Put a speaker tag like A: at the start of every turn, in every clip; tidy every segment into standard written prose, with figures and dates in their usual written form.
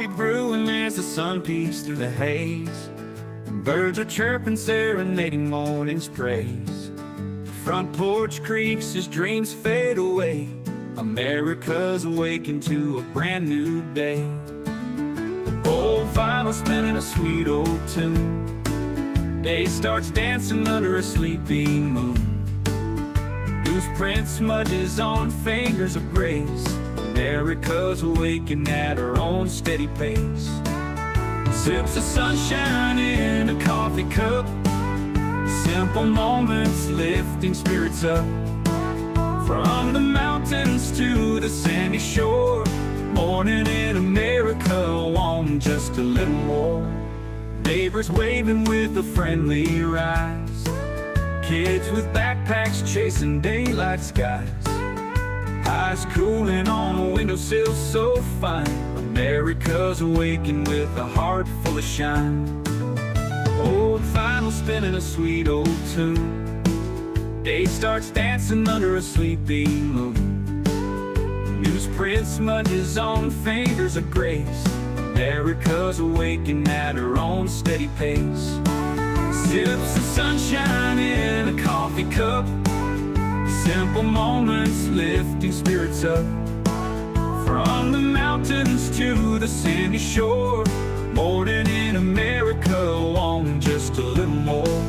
A: coffee brewing as the sun peeks through the haze. Birds are chirping, serenading morning's praise. Front porch creaks as dreams fade away. America's awakened to a brand new day. Old vinyl spinning a sweet old tune. Day starts dancing under a sleepy moon. Newsprint smudges on fingers of grace. America's awakened at her own steady pace. Sips of sunshine in a coffee cup. Simple moments lifting spirits up. From the mountains to the sandy shore. Morning in America, want just a little more. Neighbors waving with a friendly rise. Kids with backpacks chasing daylight skies. Eyes cooling on a windowsill so fine. America's awakened with a heart full of shine. Old vinyl spinning a sweet old tune. Day starts dancing under a sleepy moon. Newsprint smudges on fingers of grace. America's awakened at her own steady pace. Sips of sunshine in a coffee cup. Simple moments lifting spirits up. From the mountains to the sandy shore. Morning in America, want just a little more.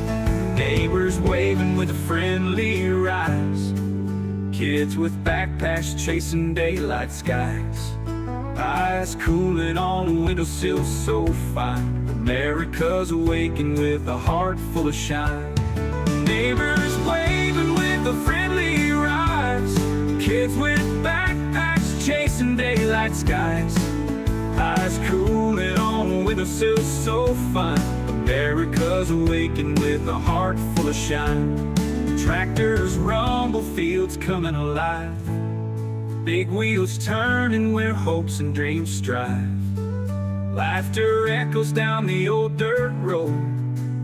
A: Neighbors waving with a friendly rise. Kids with backpacks chasing daylight skies. Eyes cooling on a windowsill so fine. America's awakened with a heart full of shine. Neighbors waving with a friendly rise. Kids with backpacks chasing daylight skies. Eyes cooling on a windowsill so fine. America's awakened with a heart full of shine. Tractors rumble, fields coming alive. Big wheels turning where hopes and dreams strive. Laughter echoes down the old dirt road.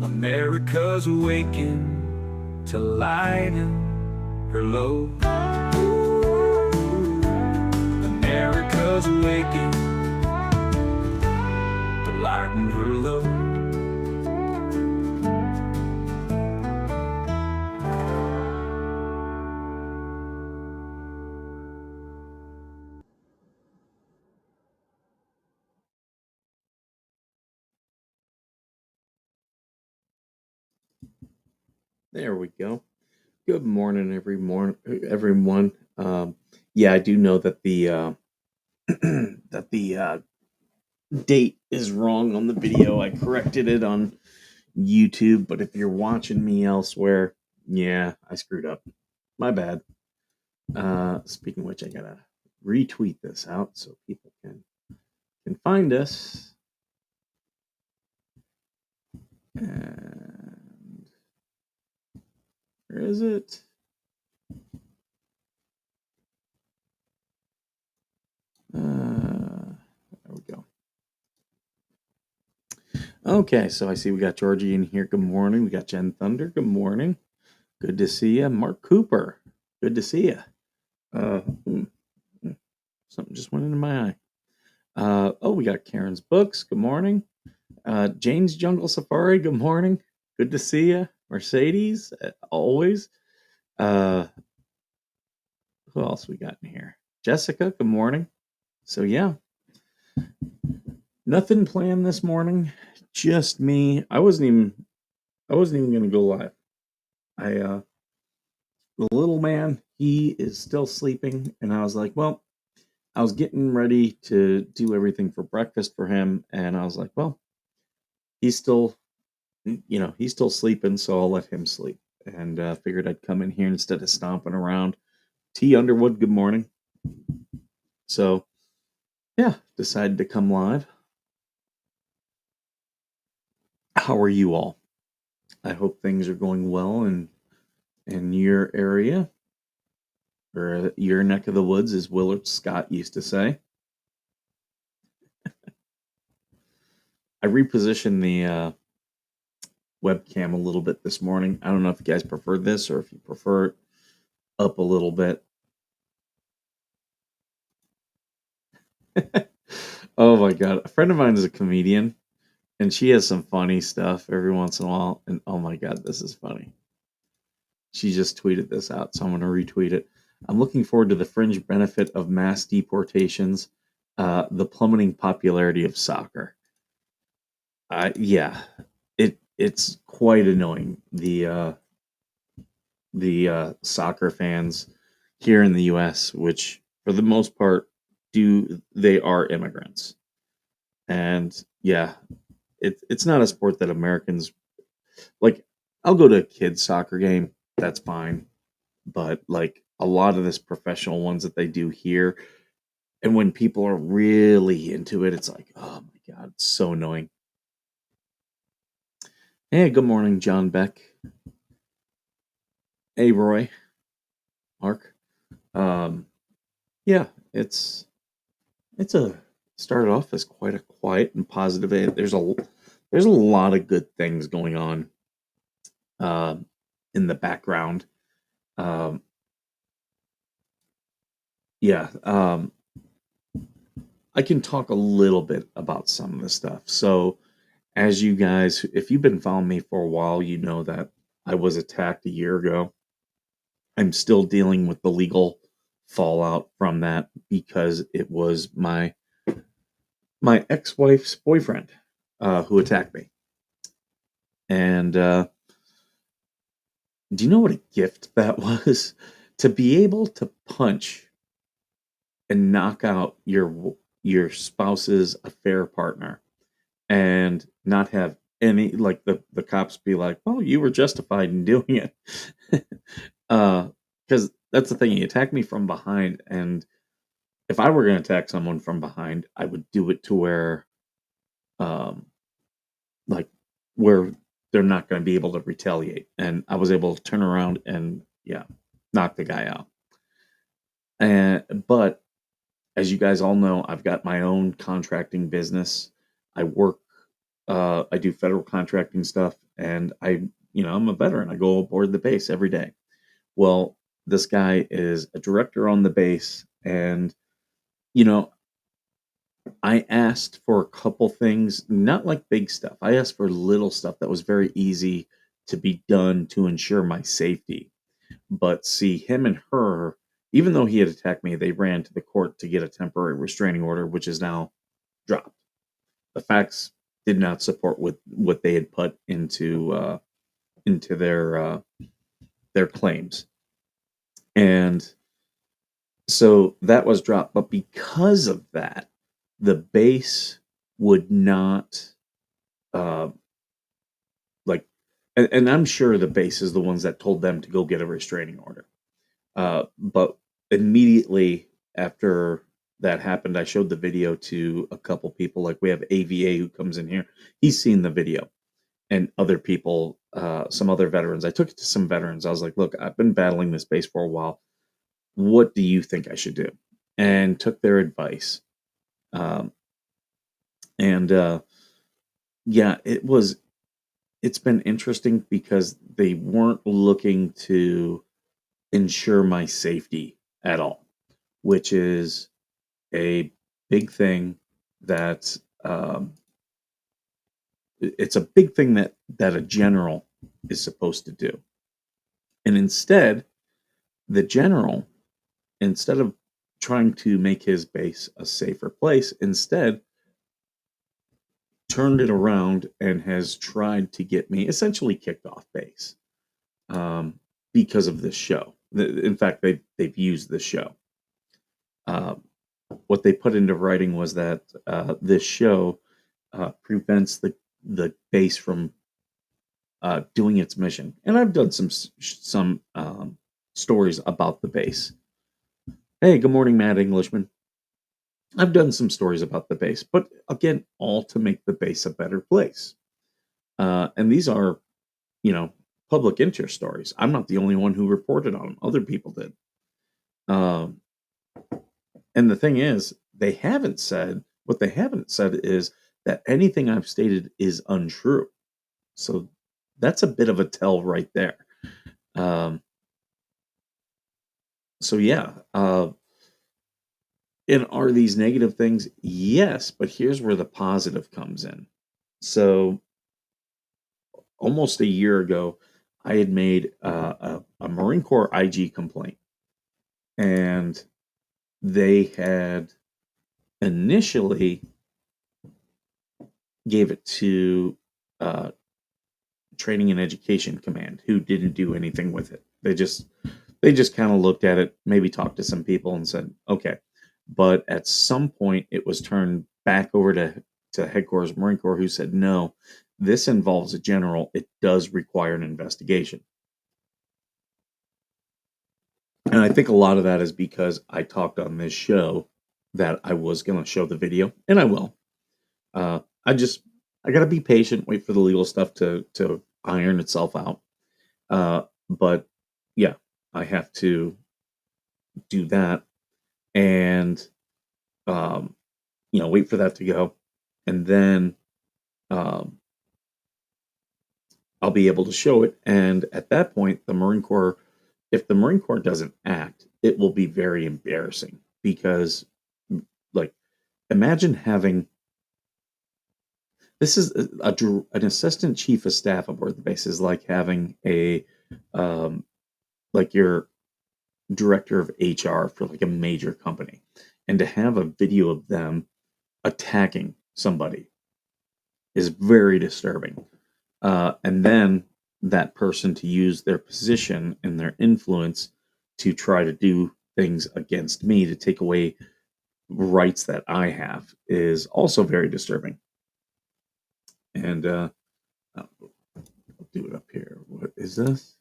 A: America's awakened to lighten her load. America's awakened to lighten her load.
B: There we go. Good morning, everyone. Yeah, I do know that the that the date is wrong on the video. I corrected it on YouTube, but if you're watching me elsewhere, yeah, I screwed up. My bad. Speaking of which, I gotta retweet this out so people can find us. And where is it? There we go. Okay, so I see we got Georgie in here. Good morning. We got Jen Thunder. Good morning. Good to see you. Mark Cooper. Good to see you. Something just went into my eye. Oh, we got Karen's Books. Good morning. Jane's Jungle Safari. Good morning. Good to see you. Mercedes, always. Who else we got in here? Jessica. Good morning. So yeah, nothing planned this morning. Just me. I wasn't even going to go live. The little man, he is still sleeping, and I was like, well, I was getting ready to do everything for breakfast for him, and I was like, well, he's still sleeping, so I'll let him sleep. And figured I'd come in here instead of stomping around. T. Underwood, good morning. So, yeah, decided to come live. How are you all? I hope things are going well in your area, or your neck of the woods, as Willard Scott used to say. I repositioned the webcam a little bit this morning. I don't know if you guys prefer this or if you prefer it up a little bit. Oh my god, a friend of mine is a comedian, and she has some funny stuff every once in a while. And oh my god, this is funny. She just tweeted this out, so I'm going to retweet it. I'm looking forward to the fringe benefit of mass deportations, the plummeting popularity of soccer. Yeah, it's quite annoying. The soccer fans here in the U.S., which for the most part they are immigrants, and yeah, it's not a sport that Americans like. I'll go to a kid's soccer game, that's fine, but like a lot of this professional ones that they do here, and when people are really into it, it's like, oh my god, it's so annoying. Hey, good morning, John Beck. Hey, Roy, Mark. Um, yeah, it's a started off as quite a quiet and positive. There's a lot of good things going on uh, in the background. Um, yeah, I can talk a little bit about some of the stuff. So, as you guys, if you've been following me for a while, you know that I was attacked a year ago. I'm still dealing with the legal fallout from that because it was my ex-wife's boyfriend who attacked me. And do you know what a gift that was? To be able to punch and knock out your spouse's affair partner and not have any, like, the cops be like, "Oh, you were justified in doing it." Because that's the thing, he attacked me from behind, and if I were gonna attack someone from behind, I would do it to where, um, like, where they're not gonna be able to retaliate, and I was able to turn around and, yeah, knock the guy out. And but as you guys all know, I've got my own contracting business. I work, I do federal contracting stuff, and I'm a veteran. I go aboard the base every day. Well, this guy is a director on the base, and you know, I asked for a couple things, not like big stuff. I asked for little stuff that was very easy to be done to ensure my safety. But see, him and her, even though he had attacked me, they ran to the court to get a temporary restraining order, which is now dropped. The facts did not support what they had put into their claims, and so that was dropped. But because of that, the base would not uh, like, and I'm sure the base is the ones that told them to go get a restraining order. But immediately after that happened, I showed the video to a couple people. Like we have AVA who comes in here. He's seen the video, and other people, some other veterans. I took it to some veterans. I was like, "Look, I've been battling this base for a while. What do you think I should do?" And took their advice. Um, and yeah, it's been interesting because they weren't looking to ensure my safety at all, which is a big thing that it's a big thing that a general is supposed to do. And instead, the general, instead of trying to make his base a safer place, instead turned it around and has tried to get me essentially kicked off base um, because of this show. In fact, they've used this show. Um, what they put into writing was that this show prevents the base from doing its mission. And I've done some stories about the base. Hey, good morning, Matt Englishman. I've done some stories about the base, but again, all to make the base a better place. And these are, you know, public interest stories. I'm not the only one who reported on them. Other people did. Um, and the thing is, what they haven't said is that anything I've stated is untrue. So that's a bit of a tell right there. Um, so yeah, And are these negative things? Yes, but here's where the positive comes in. So almost a year ago, I had made a Marine Corps IG complaint, and they had initially gave it to uh, Training and Education Command, who didn't do anything with it. They just kind of looked at it, maybe talked to some people, and said, "Okay." But at some point, it was turned back over to Headquarters Marine Corps, who said, "No, this involves a general. It does require an investigation." And I think a lot of that is because I talked on this show that I was going to show the video, and I will. Uh, I just I got to be patient, wait for the legal stuff to iron itself out. But yeah, I have to do that and um, wait for that to go, and then um, I'll be able to show it. And at that point, if the Marine Corps doesn't act, it will be very embarrassing because, like, imagine having this is an assistant chief of staff aboard the base is like having a um, like your director of HR for like a major company, and to have a video of them attacking somebody is very disturbing. And then that person to use their position and their influence to try to do things against me to take away rights that I have is also very disturbing. And I'll do it up here. What is this?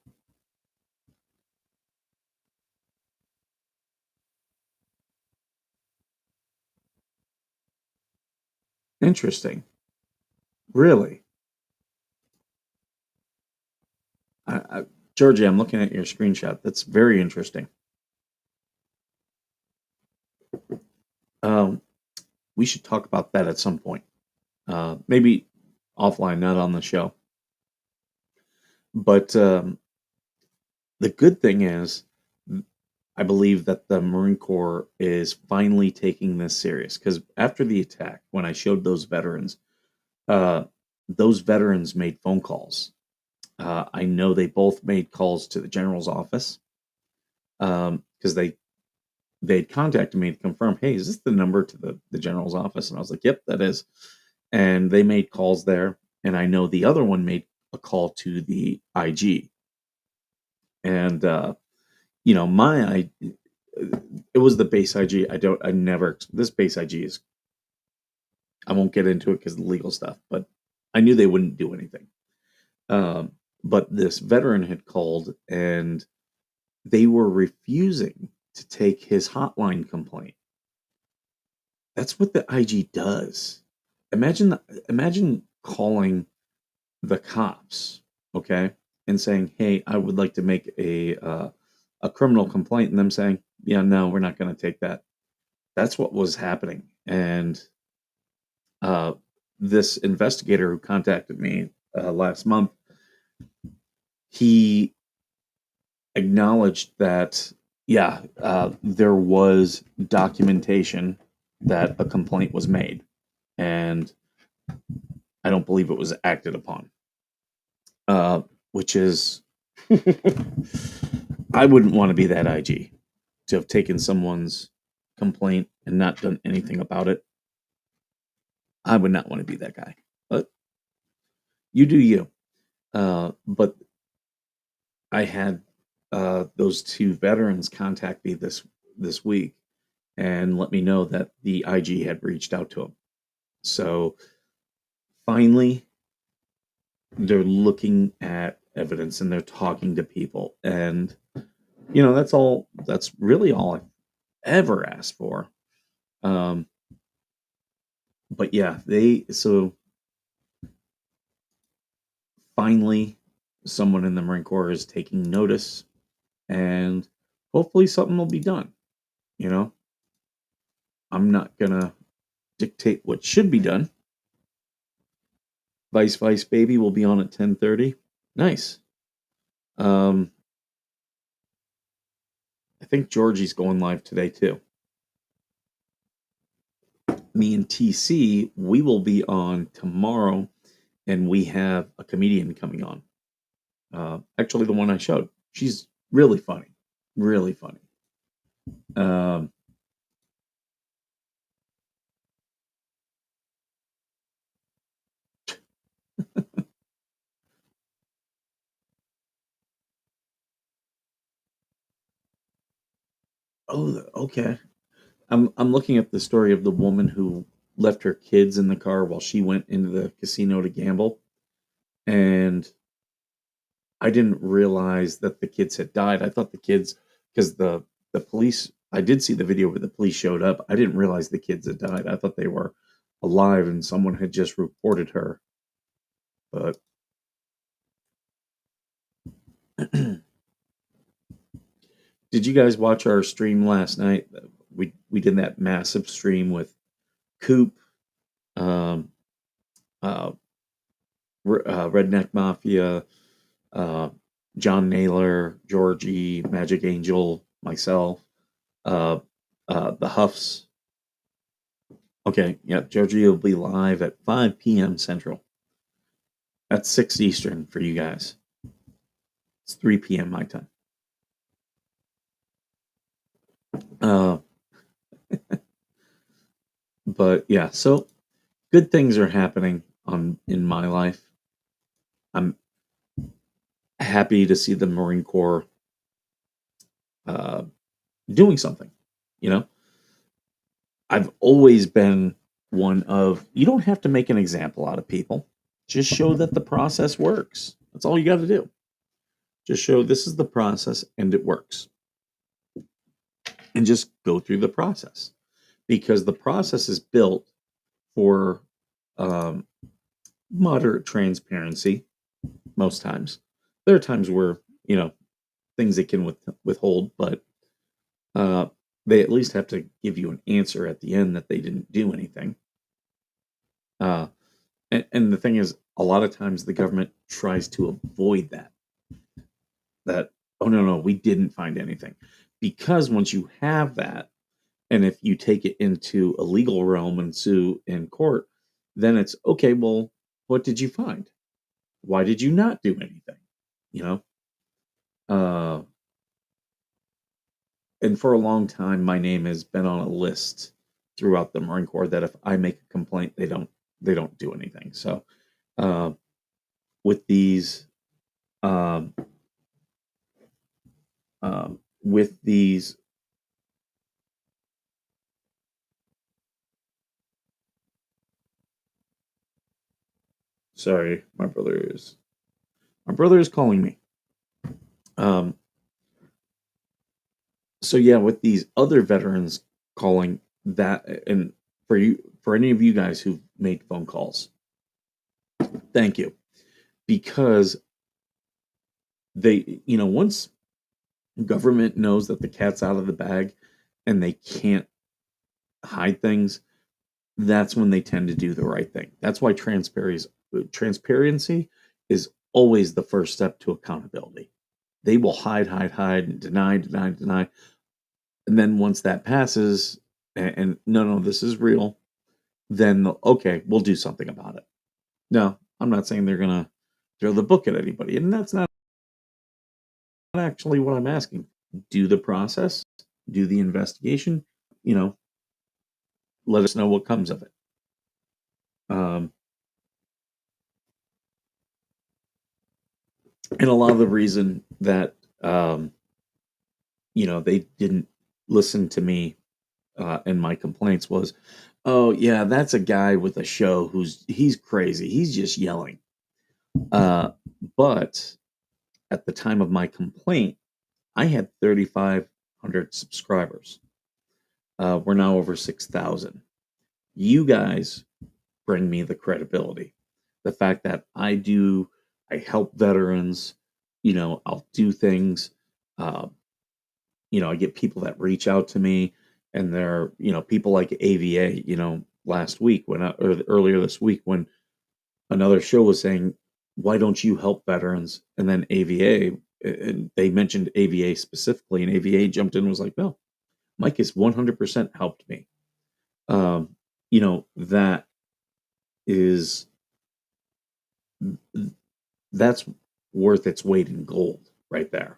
B: Interesting. Really? Georgie, I'm looking at your screenshot. That's very interesting. Um, we should talk about that at some point. Maybe offline, not on the show. But the good thing is, I believe that the Marine Corps is finally taking this serious because after the attack, when I showed uh, those veterans made phone calls. I know they both made calls to the general's office because they'd contacted me to confirm, hey, is this the number to the general's office? And I was like, yep, that is. And they made calls there. And I know the other one made a call to the IG. And, it was the base IG. This base IG I won't get into it because of the legal stuff, but I knew they wouldn't do anything. Um, but this veteran had called and they were refusing to take his hotline complaint. That's what the IG does. Imagine calling the cops, okay, and saying, "Hey, I would like to make a criminal complaint," and them saying, "Yeah, no, we're not going to take that." That's what was happening, and uh, this investigator who contacted me last month, he acknowledged that, yeah, there was documentation that a complaint was made, and I don't believe it was acted upon. Which is, I wouldn't want to be that IG to have taken someone's complaint and not done anything about it. I would not want to be that guy. But you do you. But I had those two veterans contact me this week and let me know that the IG had reached out to them. So finally, they're looking at evidence and they're talking to people, and that's really all I've ever asked for. Um, but yeah, they so finally someone in the Marine Corps is taking notice, and hopefully something will be done. You know, I'm not gonna dictate what should be done. Vice Baby will be on at 10:30. Nice. Um, I think Georgie's going live today too. me and TC, we will be on tomorrow, and we have a comedian coming on. Actually, the one I showed. She's really funny, really funny. Um, oh, okay. I'm looking at the story of the woman who left her kids in the car while she went into the casino to gamble, and I didn't realize that the kids had died. I thought the kids, because the police, I did see the video where the police showed up. I didn't realize the kids had died. I thought they were alive and someone had just reported her. But did you guys watch our stream last night? We did that massive stream with Coop, um, uh, Redneck Mafia, uh, John Naylor, Georgie, Magic Angel, myself, uh, the Huffs. Okay, yeah, Georgie will be live at 5 p.m. Central. That's 6 Eastern for you guys. It's 3 p.m. my time. Uh, but yeah, so good things are happening in my life. I'm happy to see the Marine Corps uh, doing something. You know, I've always been one of you don't have to make an example out of people. Just show that the process works. That's all you got to do. Just show this is the process and it works. And just go through the process because the process is built for um, moderate transparency most times. There are times where, things they can withhold, but uh, they at least have to give you an answer at the end that they didn't do anything. Uh, and the thing is, a lot of times the government tries to avoid that. That, oh, no, we didn't find anything. Because once you have that, and if you take it into a legal realm and sue in court, then it's okay, well, what did you find? Why did you not do anything? You know? Uh, and for a long time, my name has been on a list throughout the Marine Corps that if I make a complaint, they don't do anything. So uh, with these um, with these sorry, my brother is calling me. Um, so yeah, with these other veterans calling that, and for any of you guys who've made phone calls, thank you, because once government knows that the cat's out of the bag and they can't hide things, that's when they tend to do the right thing. That's why transparency is always the first step to accountability. They will hide, and deny. And then once that passes, and no, this is real, then okay, we'll do something about it. No, I'm not saying they're going to throw the book at anybody. And that's not actually what I'm asking. Do the process, do the investigation, you know, let us know what comes of it. Um, and a lot of the reason that they didn't listen to me and my complaints was, oh yeah, that's a guy with a show he's crazy, he's just yelling. But at the time of my complaint, I had 3,500 subscribers. We're now over 6,000. You guys bring me the credibility, the fact that I help veterans. I'll do things. Uh, I get people that reach out to me, and they're people like AVA. Last week or earlier this week when another show was saying, "Why don't you help veterans?" And then AVA, and they mentioned AVA specifically, and AVA jumped in and was like, "No, Mike has 100% helped me." Um, that is that's worth its weight in gold right there.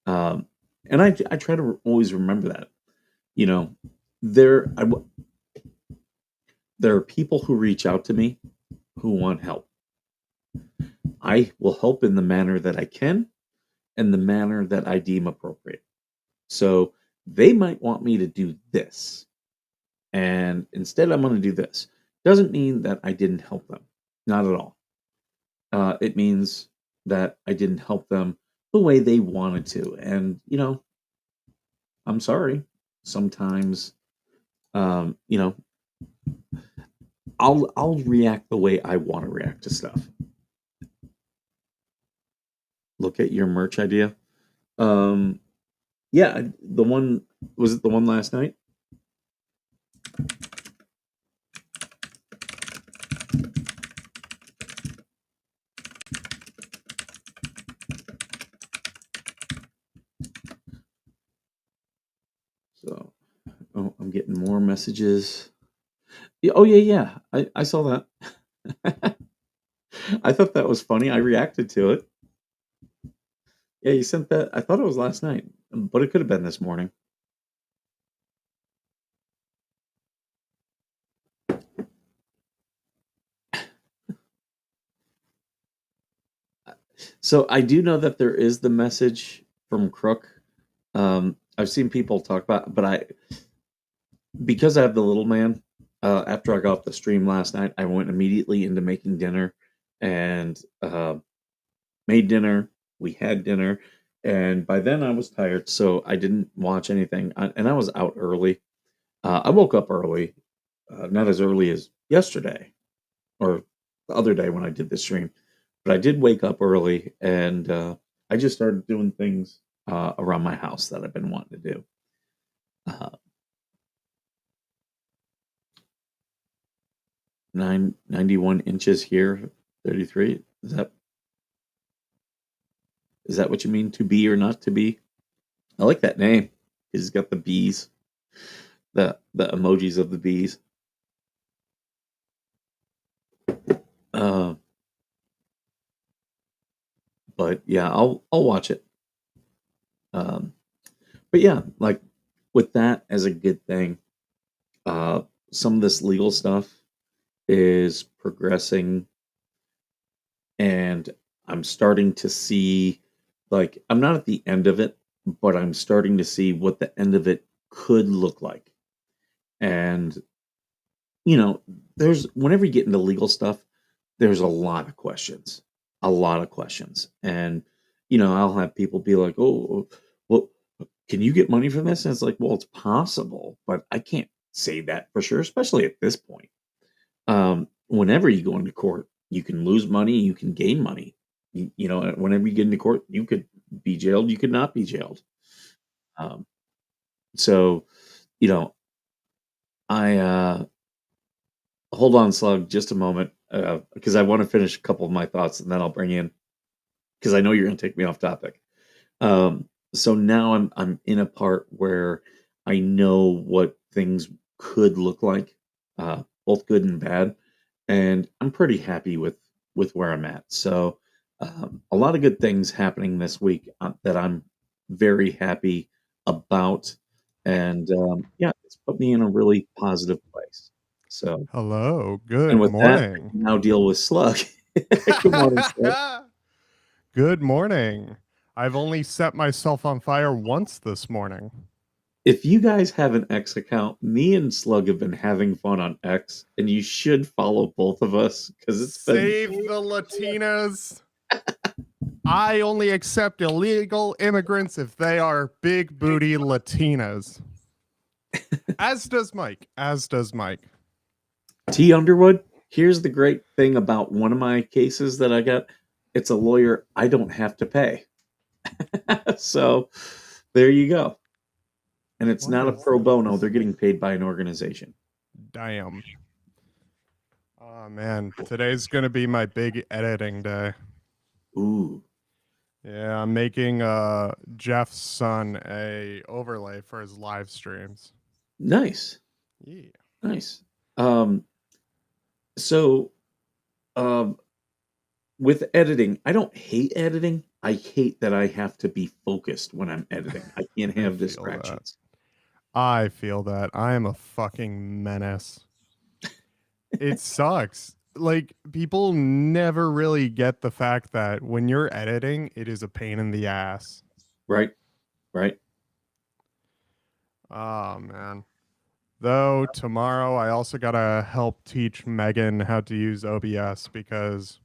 B: Um, and I try to always remember that. You know, there I, there are people who reach out to me who want help. I will help in the manner that I can and the manner that I deem appropriate. So they might want me to do this, and instead I'm going to do this. Doesn't mean that I didn't help them. Not at all. It means that I didn't help them the way they wanted to. And, I'm sorry. Sometimes, um, you know, I'll react the way I want to react to stuff. Look at your merch idea. Um, yeah, the one was it the one last night? So, oh, I'm getting more messages. Yeah, oh yeah. I saw that. I thought that was funny. I reacted to it. Yeah, you sent that. I thought it was last night, but it could have been this morning. So I do know that there is the message from Crook. I've seen people talk about, but because I have the little man. After I got off the stream last night, I went immediately into making dinner and made dinner. We had dinner, and by then I was tired, so I didn't watch anything. And I was out early. I woke up early, not as early as yesterday or the other day when I did the stream, but I did wake up early and I just started doing things around my house that I've been wanting to do. Uh, 91 inches here, 33. Is that what you mean, to be or not to be? I like that name. He's got the bees, the emojis of the bees. Uh, but yeah, I'll watch it. Um, but yeah, like with that as a good thing, some of this legal stuff is progressing, and I'm starting to see, like, I'm not at the end of it, but I'm starting to see what the end of it could look like. And you know, there's whenever you get into legal stuff, there's a lot of questions, and I'll have people be like, "Oh, well, can you get money from this?" And it's like, well, it's possible, but I can't say that for sure, especially at this point. Whenever you go into court, you can lose money, you can gain money. Whenever you get into court, you could be jailed, you could not be jailed. Um, so, you know, I hold on, Slug, just a moment, because I want to finish a couple of my thoughts, and then I'll bring in because I know you're going to take me off topic. So now I'm in a part where I know what things could look like, both good and bad, and I'm pretty happy with where I'm at. So a lot of good things happening this week that I'm very happy about, and yeah, it's put me in a really positive place. So,
C: Hello,
B: and
C: good
B: with that, I
C: morning.
B: can now deal with Slug. Good morning, Slug.
C: Good morning. I've only set myself on fire once this morning.
B: If you guys have an X account, me and Slug have been having fun on X, and you should follow both of us because it's been.
C: Save the Latinas. I only accept illegal immigrants if they are big booty Latinas. As does Mike. As does Mike.
B: T. Underwood, here's the great thing about one of my cases that I got. It's a lawyer I don't have to pay. So there you go. And it's
C: What
B: not a
C: is
B: pro bono.
C: this?
B: They're getting paid by an organization.
C: Damn. Oh man, today's gonna be my big editing day.
B: Ooh,
C: Yeah, I'm making Jeff's son a overlay for his live streams.
B: nice.
C: Yeah.
B: Nice. Um, so um, with editing, I don't hate editing. I hate that I have to be focused when I'm editing. I can't
C: I
B: have
C: feel that.
B: distractions.
C: I feel that. I am a fucking menace. It sucks. Like, people never really get the fact that when you're editing, it is a pain in the ass.
B: Right, right.
C: Oh, man. Though tomorrow I also gotta help teach Megan how to use OBS because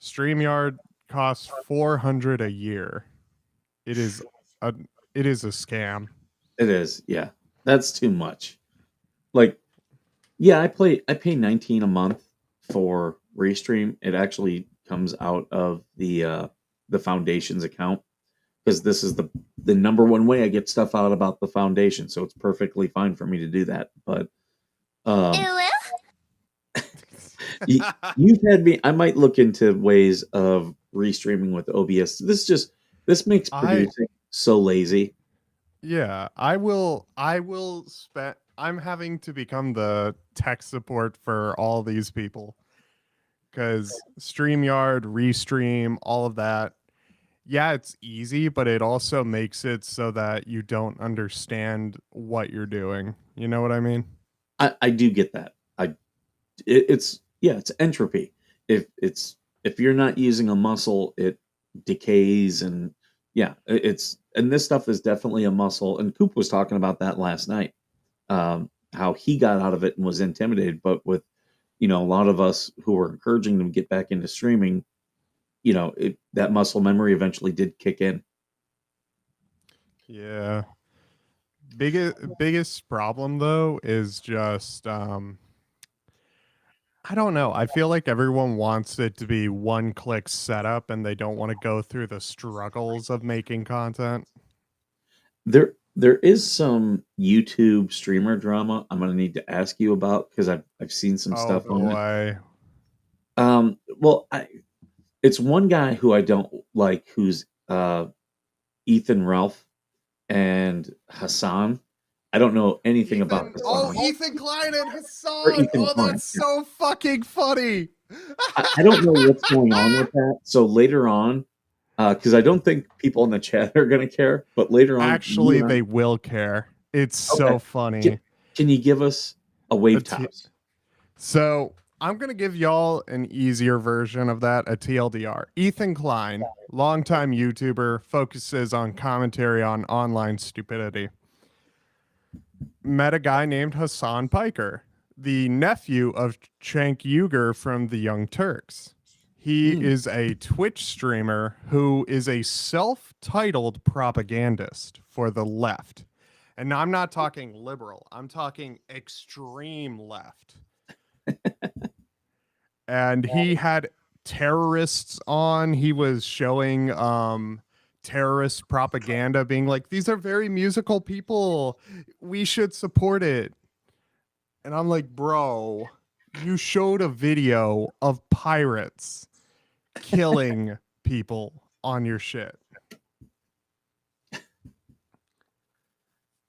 C: StreamYard costs 400 a year. It is a it is a scam.
B: It is. Yeah, that's too much. Like, yeah, I pay 19 a month for Restream. It actually comes out of the foundation's account because this is the number one way I get stuff out about the foundation. So it's perfectly fine for me to do that. But um, you, you've had me. I might look into ways of restreaming with OBS. This makes
C: I
B: producing so lazy.
C: Yeah, I will spend I'm having to become the tech support for all these people cuz StreamYard, Restream, all of that. Yeah, it's easy, but it also makes it so that you don't understand what you're doing. You know what I mean?
B: I do get that. It's yeah, it's entropy. If you're not using a muscle, it decays and yeah, it's and this stuff is definitely a muscle. And Coop was talking about that last night. How he got out of it and was intimidated, but with a lot of us who were encouraging them to get back into streaming, that muscle memory eventually did kick in.
C: Yeah. Biggest problem though is just I don't know. I feel like everyone wants it to be one click setup and they don't want to go through the struggles of making content.
B: There is some YouTube streamer drama I'm gonna need to ask you about because I've seen some
C: Oh
B: stuff on it.
C: boy.
B: Well, it's one guy who I don't like, who's Ethan Ralph and Hassan. I don't know anything about Hassan
C: Ethan Klein and
B: or
C: Hassan.
B: Ethan
C: Oh,
B: Klein.
C: that's
B: Yeah.
C: so fucking funny.
B: I don't know what's going on with that. So later on, because I don't think people in the chat are going to care, but later on, you
C: Actually,
B: and
C: they will care. It's
B: I, okay.
C: so
B: Can,
C: funny.
B: can you give us a
C: A
B: wave
C: t-
B: tops?
C: so I'm gonna give y'all an easier version of that, a TLDR. Ethan Klein, longtime YouTuber, focuses on commentary on online stupidity. Met a guy named Hassan Piker, the nephew of Cenk Uygur from the Young Turks. He
B: Hmm.
C: is a Twitch streamer who is a self titled propagandist for the left. And I'm not talking liberal, I'm talking extreme left. And he had terrorists on. He was showing terrorist propaganda, being like, these are very musical people. We should support it. And I'm like, bro, you showed a video of pirates killing people on your shit.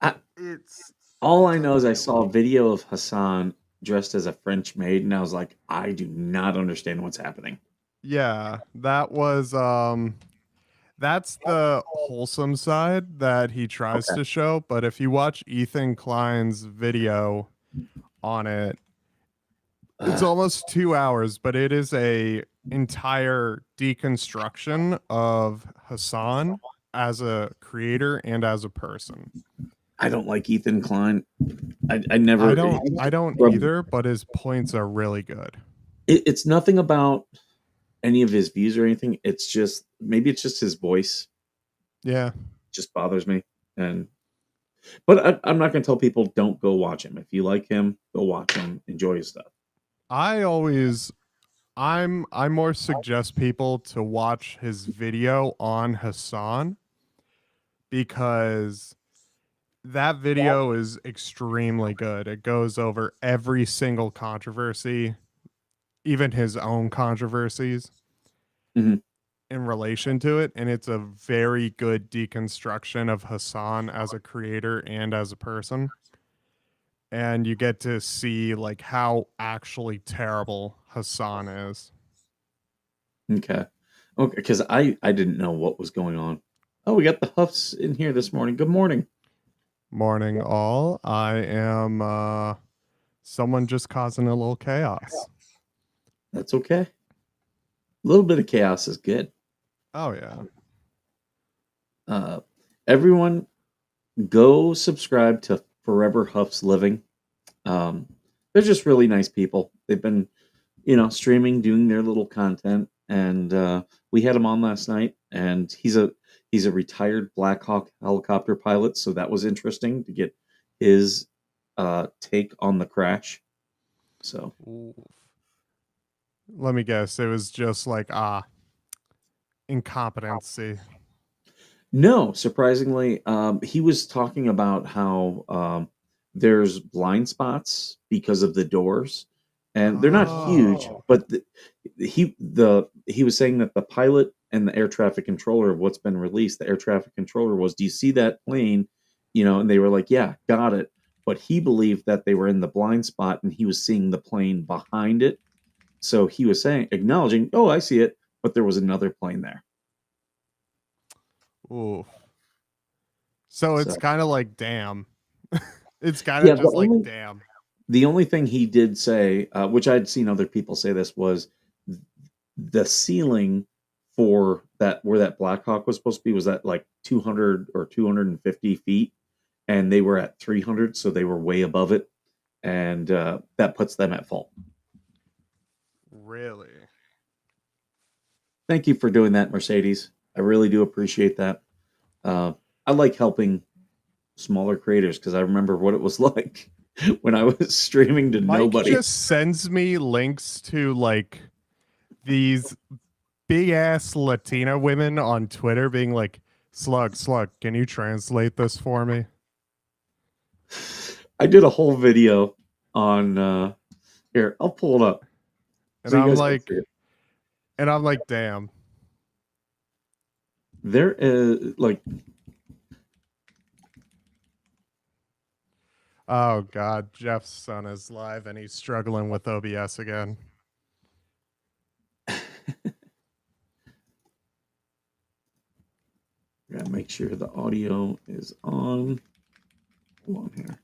B: I,
C: It's
B: all
C: it's
B: I know is I saw
C: unreal.
B: a video of Hassan dressed as a French maid, and I was like, I do not understand what's happening.
C: Yeah, that's the wholesome side that he tries
B: Okay.
C: to show, but if you watch Ethan Klein's video on it, it's
B: Ugh,
C: almost 2 hours, but it is a entire deconstruction of Hassan as a creator and as a person.
B: I don't like Ethan Klein. I never.
C: I don't either, but his points are really good.
B: It's nothing about any of his views or anything. It's just maybe it's just his voice
C: Yeah.
B: just bothers me. And but I'm not going to tell people don't go watch him. If you like him, go watch him. Enjoy his stuff.
C: I always I more suggest people to watch his video on Hassan because that video is extremely good. It goes over every single controversy, even his own controversies
B: Hmm.
C: in relation to it. And it's a very good deconstruction of Hassan as a creator and as a person. and you get to see like how actually terrible Hassan is.
B: Okay. Okay, because I didn't know what was going on. Oh, we got the Huffs in here this morning. Good morning.
C: Morning, all. I am someone just causing a little chaos.
B: That's okay. A little bit of chaos is good.
C: Oh yeah.
B: Uh, everyone, go subscribe to Forever Huffs Living. Um, they're just really nice people. They've been, streaming, doing their little content, and we had him on last night. And he's a retired Black Hawk helicopter pilot, so that was interesting to get his take on the crash. So
C: Oof. Let me guess. It was just like incompetency.
B: no, surprisingly, he was talking about how there's blind spots because of the doors, and they're not huge,
C: Oh.
B: but he was saying that the pilot and the air traffic controller of what's been released, the air traffic controller was, "Do you see that plane?" And they were like, "Yeah, got it." But he believed that they were in the blind spot, and he was seeing the plane behind it. So he was acknowledging, "Oh, I see it," but there was another plane there.
C: Oof. So it's
B: So
C: kind of like damn. It's kind of
B: yeah, the
C: just like
B: only
C: damn.
B: The only thing he did say, which I'd seen other people say this, was the ceiling for that where that Black Hawk was supposed to be was at like 200 or 250 feet, and they were at 300, so they were way above it, and that puts them at fault.
C: Really?
B: Thank you for doing that, Mercedes. I really do appreciate that. Uh, I like helping smaller creators because I remember what it was like when I was streaming to
C: Mike
B: nobody.
C: just sends me links to like these big ass Latina women on Twitter being like, Slug, can you translate this for me?
B: I did a whole video on here. I'll pull it up
C: And
B: so you
C: I'm
B: guys can
C: like,
B: see it.
C: damn.
B: There is like
C: Oh God, Jeff's son is live and he's struggling with OBS again.
B: gotta make sure the audio is on. Hold on here.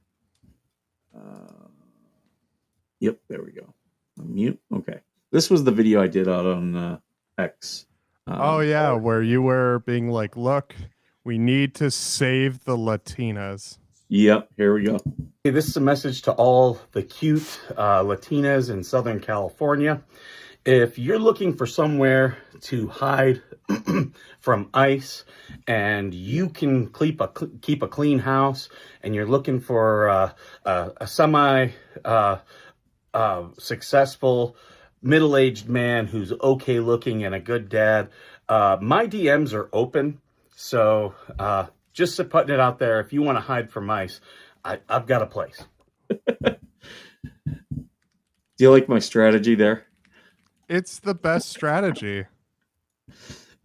B: Yep, there we go. Mute. Okay, this was the video I did out on X.
C: Oh yeah, where you were being like, look, we need to save the Latinas.
B: Yep, here we go.
D: Hey, this is a message to all the cute Latinas in Southern California. If you're looking for somewhere to hide from ICE and you can keep a clean house and you're looking for a semi successful middle-aged man who's okay looking and a good dad, my DMs are open. So just putting it out there, if you want to hide from ICE, I've got a place.
B: Do you like my strategy there?
C: It's the best strategy.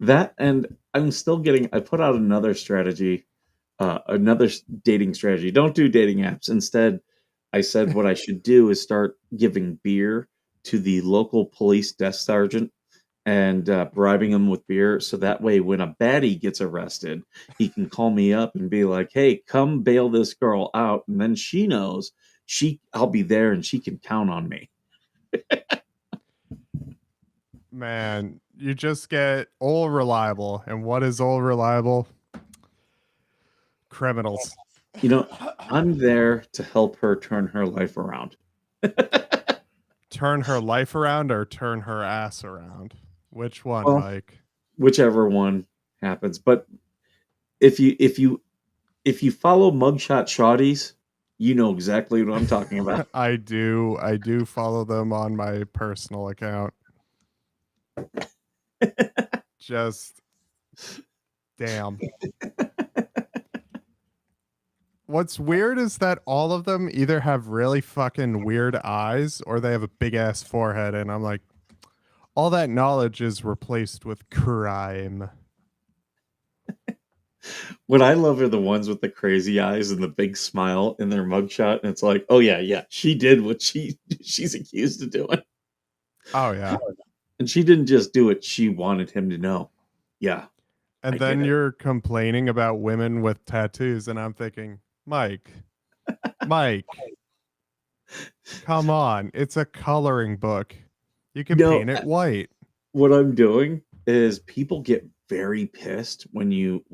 B: That, and I'm still getting. I put out another strategy, another dating strategy. Don't do dating apps. Instead, I said what I should do is start giving beer to the local police desk sergeant and bribing him with beer, so that way when a baddie gets arrested, he can call me up and be like, "Hey, come bail this girl out," and then she knows I'll be there and she can count on me.
C: Man, you just get all reliable. And what is all reliable? Criminals.
B: I'm there to help her turn her life around.
C: Turn her life around or turn her ass around? Which one,
B: Well,
C: Mike?
B: whichever one happens. But if you follow Mugshot Shotties, you know exactly what I'm talking about.
C: I do follow them on my personal account. Just damn. What's weird is that all of them either have really fucking weird eyes or they have a big ass forehead, and I'm like, all that knowledge is replaced with crime.
B: What I love are the ones with the crazy eyes and the big smile in their mugshot, and it's like, oh yeah, she did what she's accused of doing,
C: Oh yeah.
B: and she didn't just do it; she wanted him to know. Yeah, I
C: And
B: did
C: then
B: it.
C: you're complaining about women with tattoos, and I'm thinking, Mike, come on. It's a coloring book. You can
B: No,
C: paint it white.
B: what I'm doing is people get very pissed when you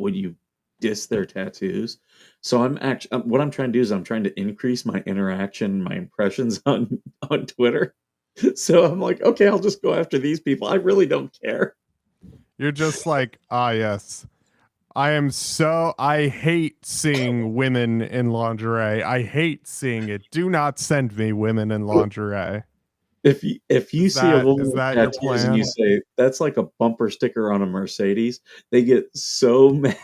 B: diss their tattoos. So I'm actually what I'm trying to do is I'm trying to increase my interaction, my impressions on Twitter. So I'm like, okay, I'll just go after these people. I really don't care.
C: You're just like, ah, yes. I hate seeing women in lingerie. I hate seeing it. Do not send me women in lingerie.
B: If you
C: Is
B: see a
C: that
B: woman
C: is
B: with
C: that your
B: tattoos and you
C: plan?
B: say that's like a bumper sticker on a Mercedes, they get so mad.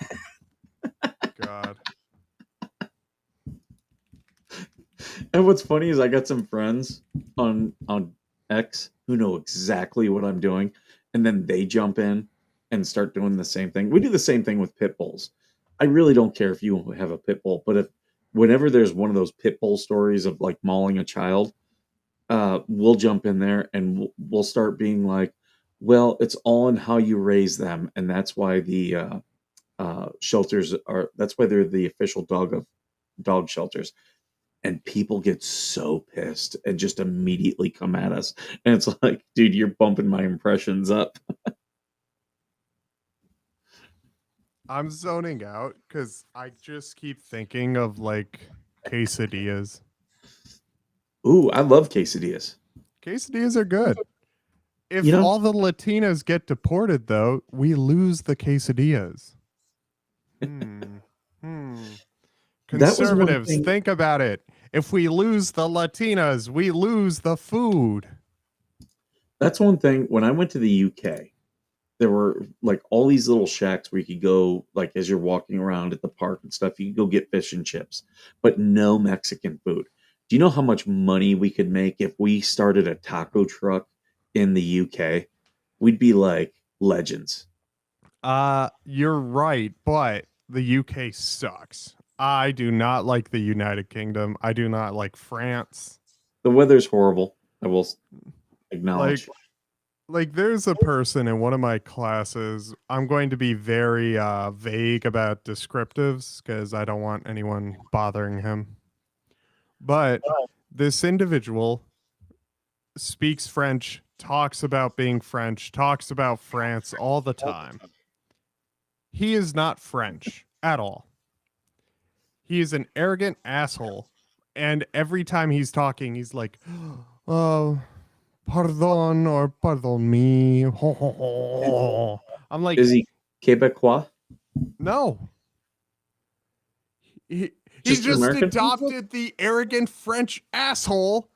C: God.
B: And what's funny is I got some friends on X who know exactly what I'm doing, and then they jump in and start doing the same thing. We do the same thing with pit bulls. I really don't care if you have a pit bull, but if whenever there's one of those pit bull stories of like mauling a child, we'll jump in there and we'll start being like, well, it's all in how you raise them, and that's why the shelters are. That's why they're the official dog shelters, and people get so pissed and just immediately come at us. And it's like, dude, you're bumping my impressions up.
C: I'm zoning out because I just keep thinking of like quesadillas.
B: Ooh, I love quesadillas.
C: Quesadillas are good.
B: You
C: If
B: know,
C: all the Latinos get deported, though, we lose the quesadillas. Hmm. Hmm.
B: that was one
C: Conservatives,
B: thing.
C: think about it. If we lose the Latinas, we lose the food.
B: That's one thing. When I went to the UK, there were like all these little shacks where you could go, like as you're walking around at the park and stuff, you could go get fish and chips, but no Mexican food. Do you know how much money we could make if we started a taco truck in the UK? We'd be like legends.
C: You're right, but the UK sucks. I do not like the United Kingdom. I do not like France.
B: The weather's horrible. I will
C: Like
B: acknowledge.
C: there's a person in one of my classes. I'm going to be very vague about descriptives because I don't want anyone bothering him. But this individual speaks French, talks about being French, talks about France all the time. He is not French at all. He is an arrogant asshole. And every time he's talking, he's like, oh, pardon or pardon me. I'm like,
B: Is he Quebecois?
C: no. He, he
B: Just an
C: just
B: American?
C: adopted the arrogant French asshole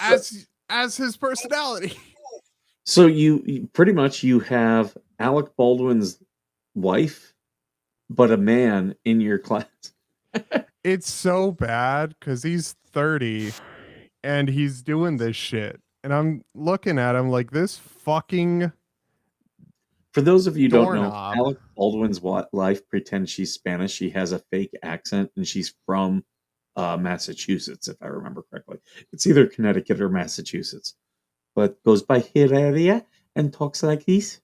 C: as his personality.
B: So you pretty much you have Alec Baldwin's wife, but a man in your class.
C: It's so bad because he's 30 and he's doing this shit. And I'm looking at him like this fucking
B: For those of you who don't know,
C: doorknob.
B: Alec Baldwin's wife pretends she's Spanish. She has a fake accent, and she's from Massachusetts, if I remember correctly. It's either Connecticut or Massachusetts, but goes by Hilaria and talks like this.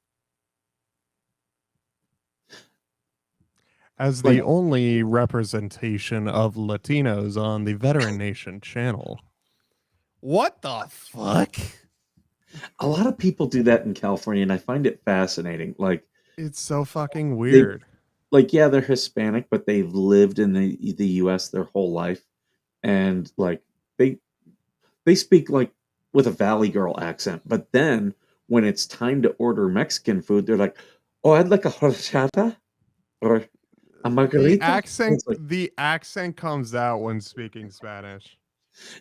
C: As
B: Like
C: the only representation of Latinos on the Veteran Nation channel. What the fuck?
B: a lot of people do that in California, and I find it fascinating.
C: It's so fucking
B: They
C: weird.
B: yeah, they're Hispanic, but they've lived in the US their whole life, and like they they speak like with a Valley Girl accent. But then when it's time to order Mexican food, they're like, "Oh, I'd like a horchata or a margarita." And it's like
C: The accent comes out when speaking Spanish.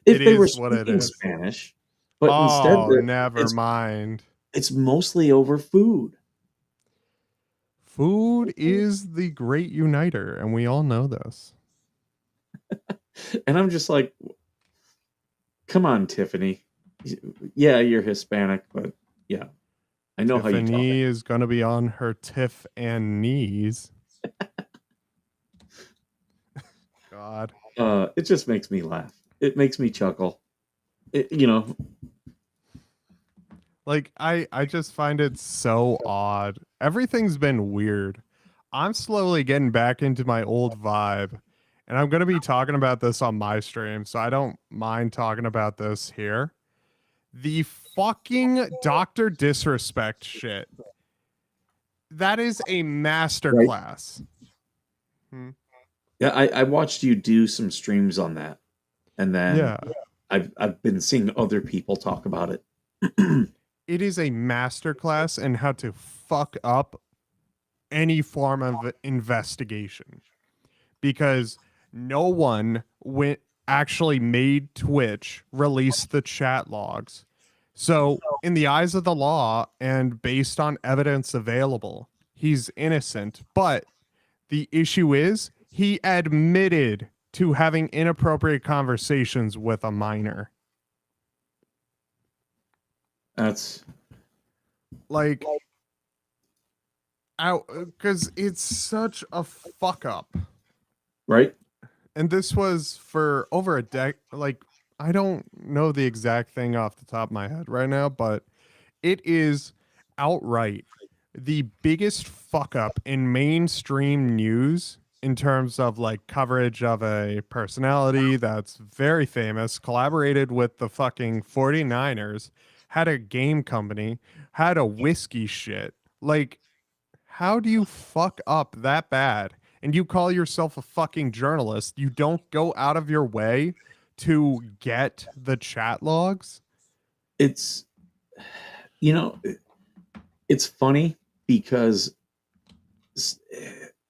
C: It
B: if they were
C: is what it
B: speaking
C: is.
B: Spanish, but instead
C: Oh, never
B: it's
C: mind.
B: it's mostly over food.
C: Food is the great uniter, and we all know this.
B: And I'm just like, come on, Tiffany. Yeah, you're Hispanic, but yeah, I know how you talk.
C: Tiffany is gonna be on her tiff and knees. God.
B: It just makes me laugh. It makes me chuckle. You know,
C: Like I just find it so odd. Everything's been weird. I'm slowly getting back into my old vibe. And I'm going to be talking about this on my stream, so I don't mind talking about this here. The fucking Dr. Disrespect shit. That is a
B: right?
C: masterclass. Hmm.
B: Yeah, I watched you do some streams on that, and then
C: Yeah.
B: I've been seeing other people talk about it.
C: It is a masterclass in how to fuck up any form of investigation because no one went actually made Twitch release the chat logs. So, in the eyes of the law and based on evidence available, he's innocent. But the issue is he admitted to having inappropriate conversations with a minor.
B: That's
C: Like, out because it's such a fuck up.
B: right.
C: And this was for over a decade. Like, I don't know the exact thing off the top of my head right now, but it is outright the biggest fuck up in mainstream news in terms of like coverage of a personality that's very famous, collaborated with the fucking 49ers, had a game company, had a whiskey shit. Like, how do you fuck up that bad? And you call yourself a fucking journalist. You don't go out of your way to get the chat logs.
B: It's you know, it's funny because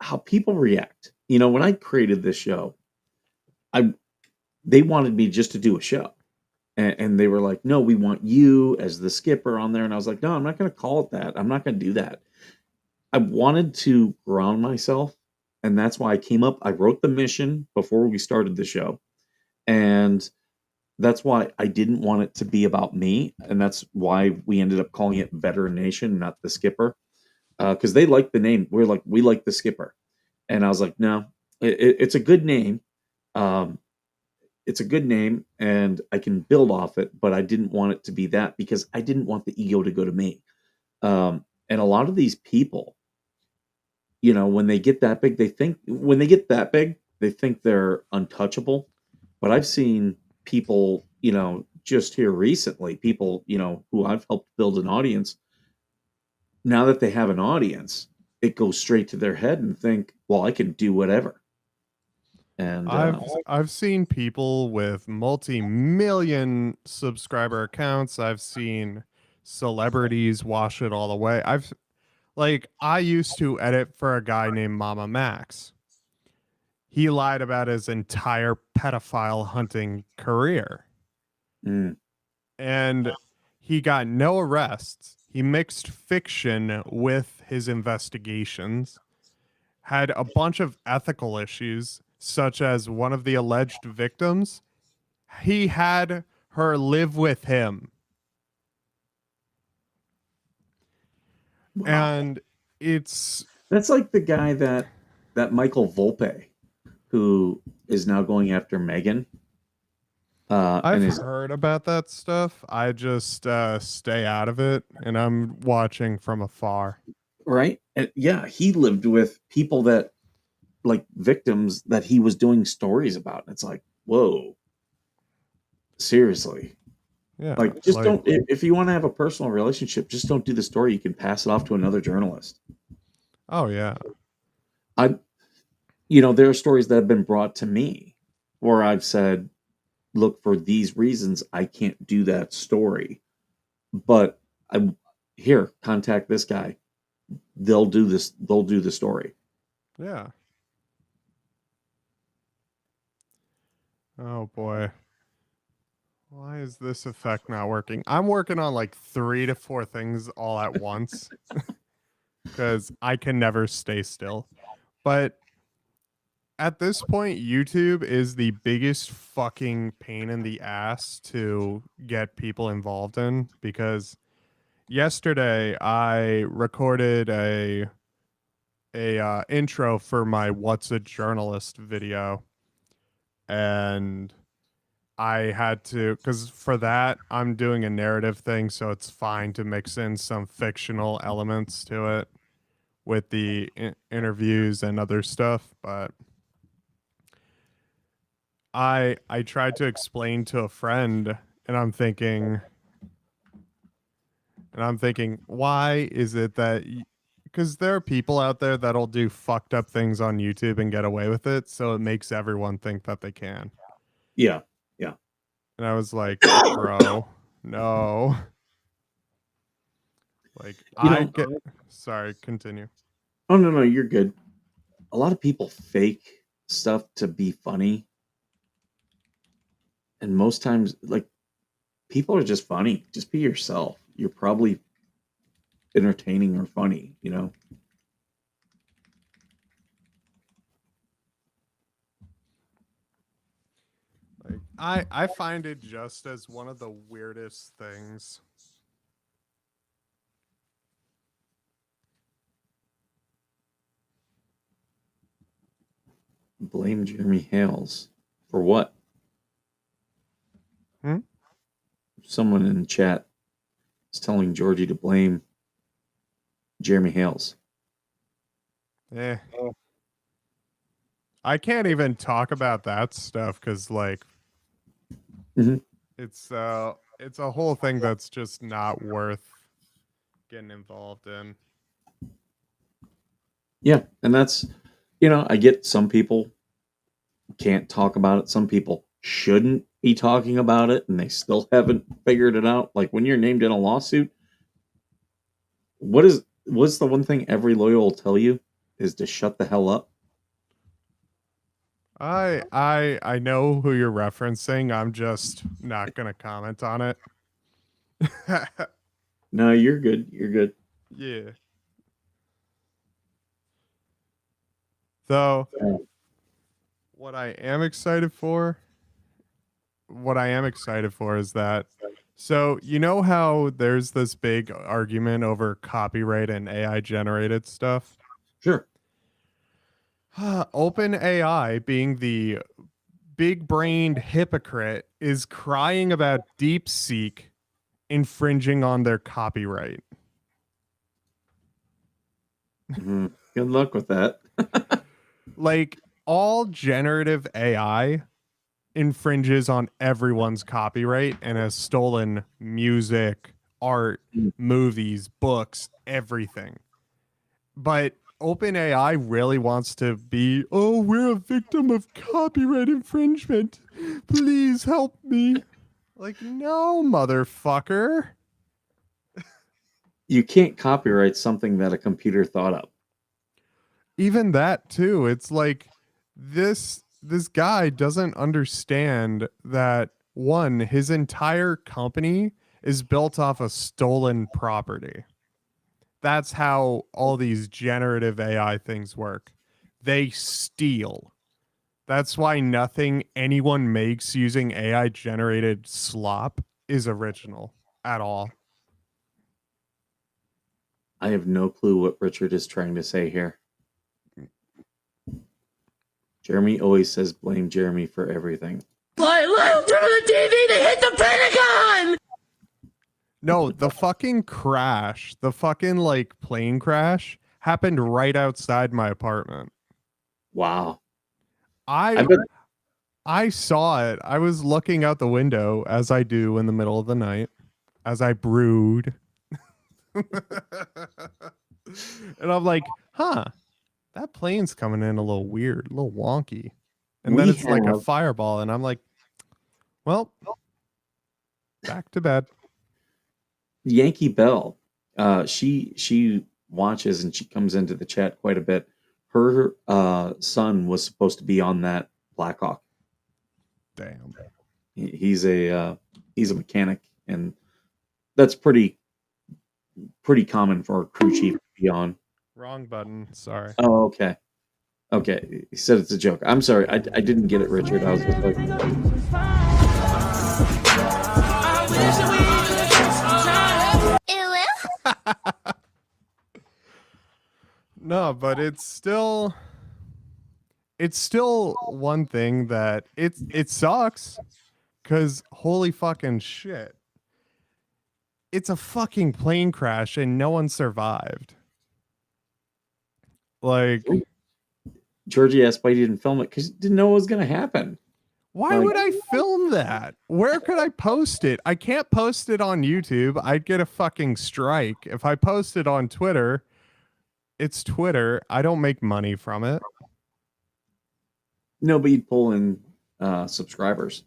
B: how people react. You know, when I created this show, I they wanted me just to do a show. And they were like, "No, we want you as the skipper on there." And I was like, "No, I'm not going to call it that. I'm not going to do that." I wanted to ground myself, and that's why I came up. I wrote the mission before we started the show, and that's why I didn't want it to be about me, and that's why we ended up calling it Veteran Nation, not the Skipper, because they liked the name. We're like, we like the Skipper, and I was like, no, it's a good name. Um, it's a good name, and I can build off it, but I didn't want it to be that because I didn't want the ego to go to me. And a lot of these people, you know, when they get that big, they think they're untouchable. But I've seen people, you know, just here recently, people, you know, who I've helped build an audience. Now that they have an audience, it goes straight to their head and think, well, I can do whatever. And
C: I've seen people with multi-million subscriber accounts. I've seen celebrities wash it all away. I used to edit for a guy named Mama Max. He lied about his entire pedophile hunting career
B: mm,
C: and he got no arrests. He mixed fiction with his investigations, had a bunch of ethical issues, such as one of the alleged victims. He had her live with him.
B: wow,
C: And it's,
B: that's like the guy that Michael Volpe, who is now going after Megan, and
C: I've
B: is
C: heard about that stuff. I just stay out of it and I'm watching from afar.
B: right. And yeah, he lived with people that like victims that he was doing stories about. And it's like, whoa, seriously.
C: Yeah.
B: Like, just
C: Like,
B: don't. If you want to have a personal relationship, just don't do the story. You can pass it off to another journalist.
C: oh, yeah.
B: I, you know, there are stories that have been brought to me where I've said, look, for these reasons, I can't do that story. But I here contact this guy. They'll do this. They'll do the story.
C: Yeah. Oh, boy. Why is this effect not working? I'm working on like 3 to 4 things all at once because I can never stay still. But at this point, YouTube is the biggest fucking pain in the ass to get people involved in because yesterday I recorded a intro for my What's a Journalist video and I had to, because for that, I'm doing a narrative thing, so it's fine to mix in some fictional elements to it with the interviews and other stuff. But I tried to explain to a friend, and I'm thinking, why is it that? Because there are people out there that'll do fucked up things on YouTube and get away with it, so it makes everyone think that they can.
B: Yeah. Yeah.
C: And I was like, bro, no. Like,
B: You know,
C: sorry, continue.
B: oh, no, you're good. A lot of people fake stuff to be funny. And most times, like, people are just funny. Just be yourself. You're probably entertaining or funny, you know?
C: Like, I find it just as one of the weirdest things.
B: Blame Jeremy Hales. For what?
C: Hmm?
B: Someone in the chat is telling Georgie to blame Jeremy Hales.
C: Eh. I can't even talk about that stuff because, like,
B: Mhm.
C: it's a whole thing that's just not worth getting involved in.
B: Yeah, and that's, I get some people can't talk about it. Some people shouldn't be talking about it, and they still haven't figured it out. Like when you're named in a lawsuit, what's the one thing every lawyer will tell you is to shut the hell up.
C: I know who you're referencing. I'm just not gonna comment on it.
B: No, you're good. You're good.
C: Yeah. So what I am excited for is that, so you know how there's this big argument over copyright and AI generated stuff?
B: Sure.
C: OpenAI, being the big brained hypocrite, is crying about DeepSeek infringing on their copyright.
B: Mhm. Good luck with that.
C: Like, all generative AI infringes on everyone's copyright and has stolen music, art, movies, books, everything. But OpenAI really wants to be, oh, we're a victim of copyright infringement. Please help me. Like, no, motherfucker.
B: You can't copyright something that a computer thought up.
C: Even that too. It's like this guy doesn't understand that, one, his entire company is built off of stolen property. That's how all these generative AI things work. They steal. That's why nothing anyone makes using AI generated slop is original at all.
B: I have no clue what Richard is trying to say here. Jeremy always says blame Jeremy for everything.
E: Fly low, turn on the TV to hit the Pentagon!
C: No, the fucking crash, the fucking like plane crash happened right outside my apartment.
B: Wow.
C: I saw it. I was looking out the window, as I do in the middle of the night, as I brood. And I'm like, huh, that plane's coming in a little weird, a little wonky. And then it's like a fireball, and I'm like, well, back to bed.
B: Yankee Bell, she watches and she comes into the chat quite a bit. Her son was supposed to be on that Blackhawk.
C: Damn.
B: He's a mechanic, and that's pretty common for a crew chief to be on.
C: Wrong button. Sorry.
B: Oh, okay. Okay, he said it's a joke. I'm sorry, I didn't get it, Richard. I was just like,
C: No, but it's still, it's still one thing that it sucks because holy fucking shit. It's a fucking plane crash and no one survived. Like,
B: Georgie asked why he didn't film it because he didn't know what was going to happen.
C: why
B: Like-
C: would I film that? Where could I post it? I can't post it on YouTube. I'd get a fucking strike. If I post it on Twitter, it's Twitter. I don't make money from it.
B: No, but you'd pull in subscribers.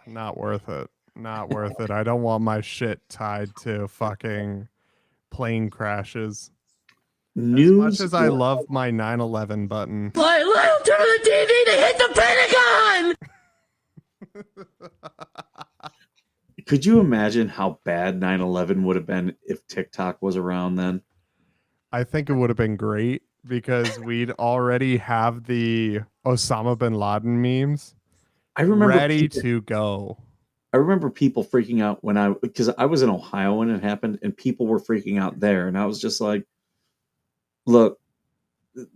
C: Not worth it. Not worth it. I don't want my shit tied to fucking plane crashes. As much as I love my 9/11 button.
E: My little turn on the TV to hit the Pentagon!
B: Could you imagine how bad 9/11 would have been if TikTok was around then?
C: I think it would have been great because we'd already have the Osama bin Laden memes
B: I remember
C: ready
B: people,
C: to go.
B: I remember people freaking out because I was in Ohio when it happened, and people were freaking out there, and I was just like, "Look,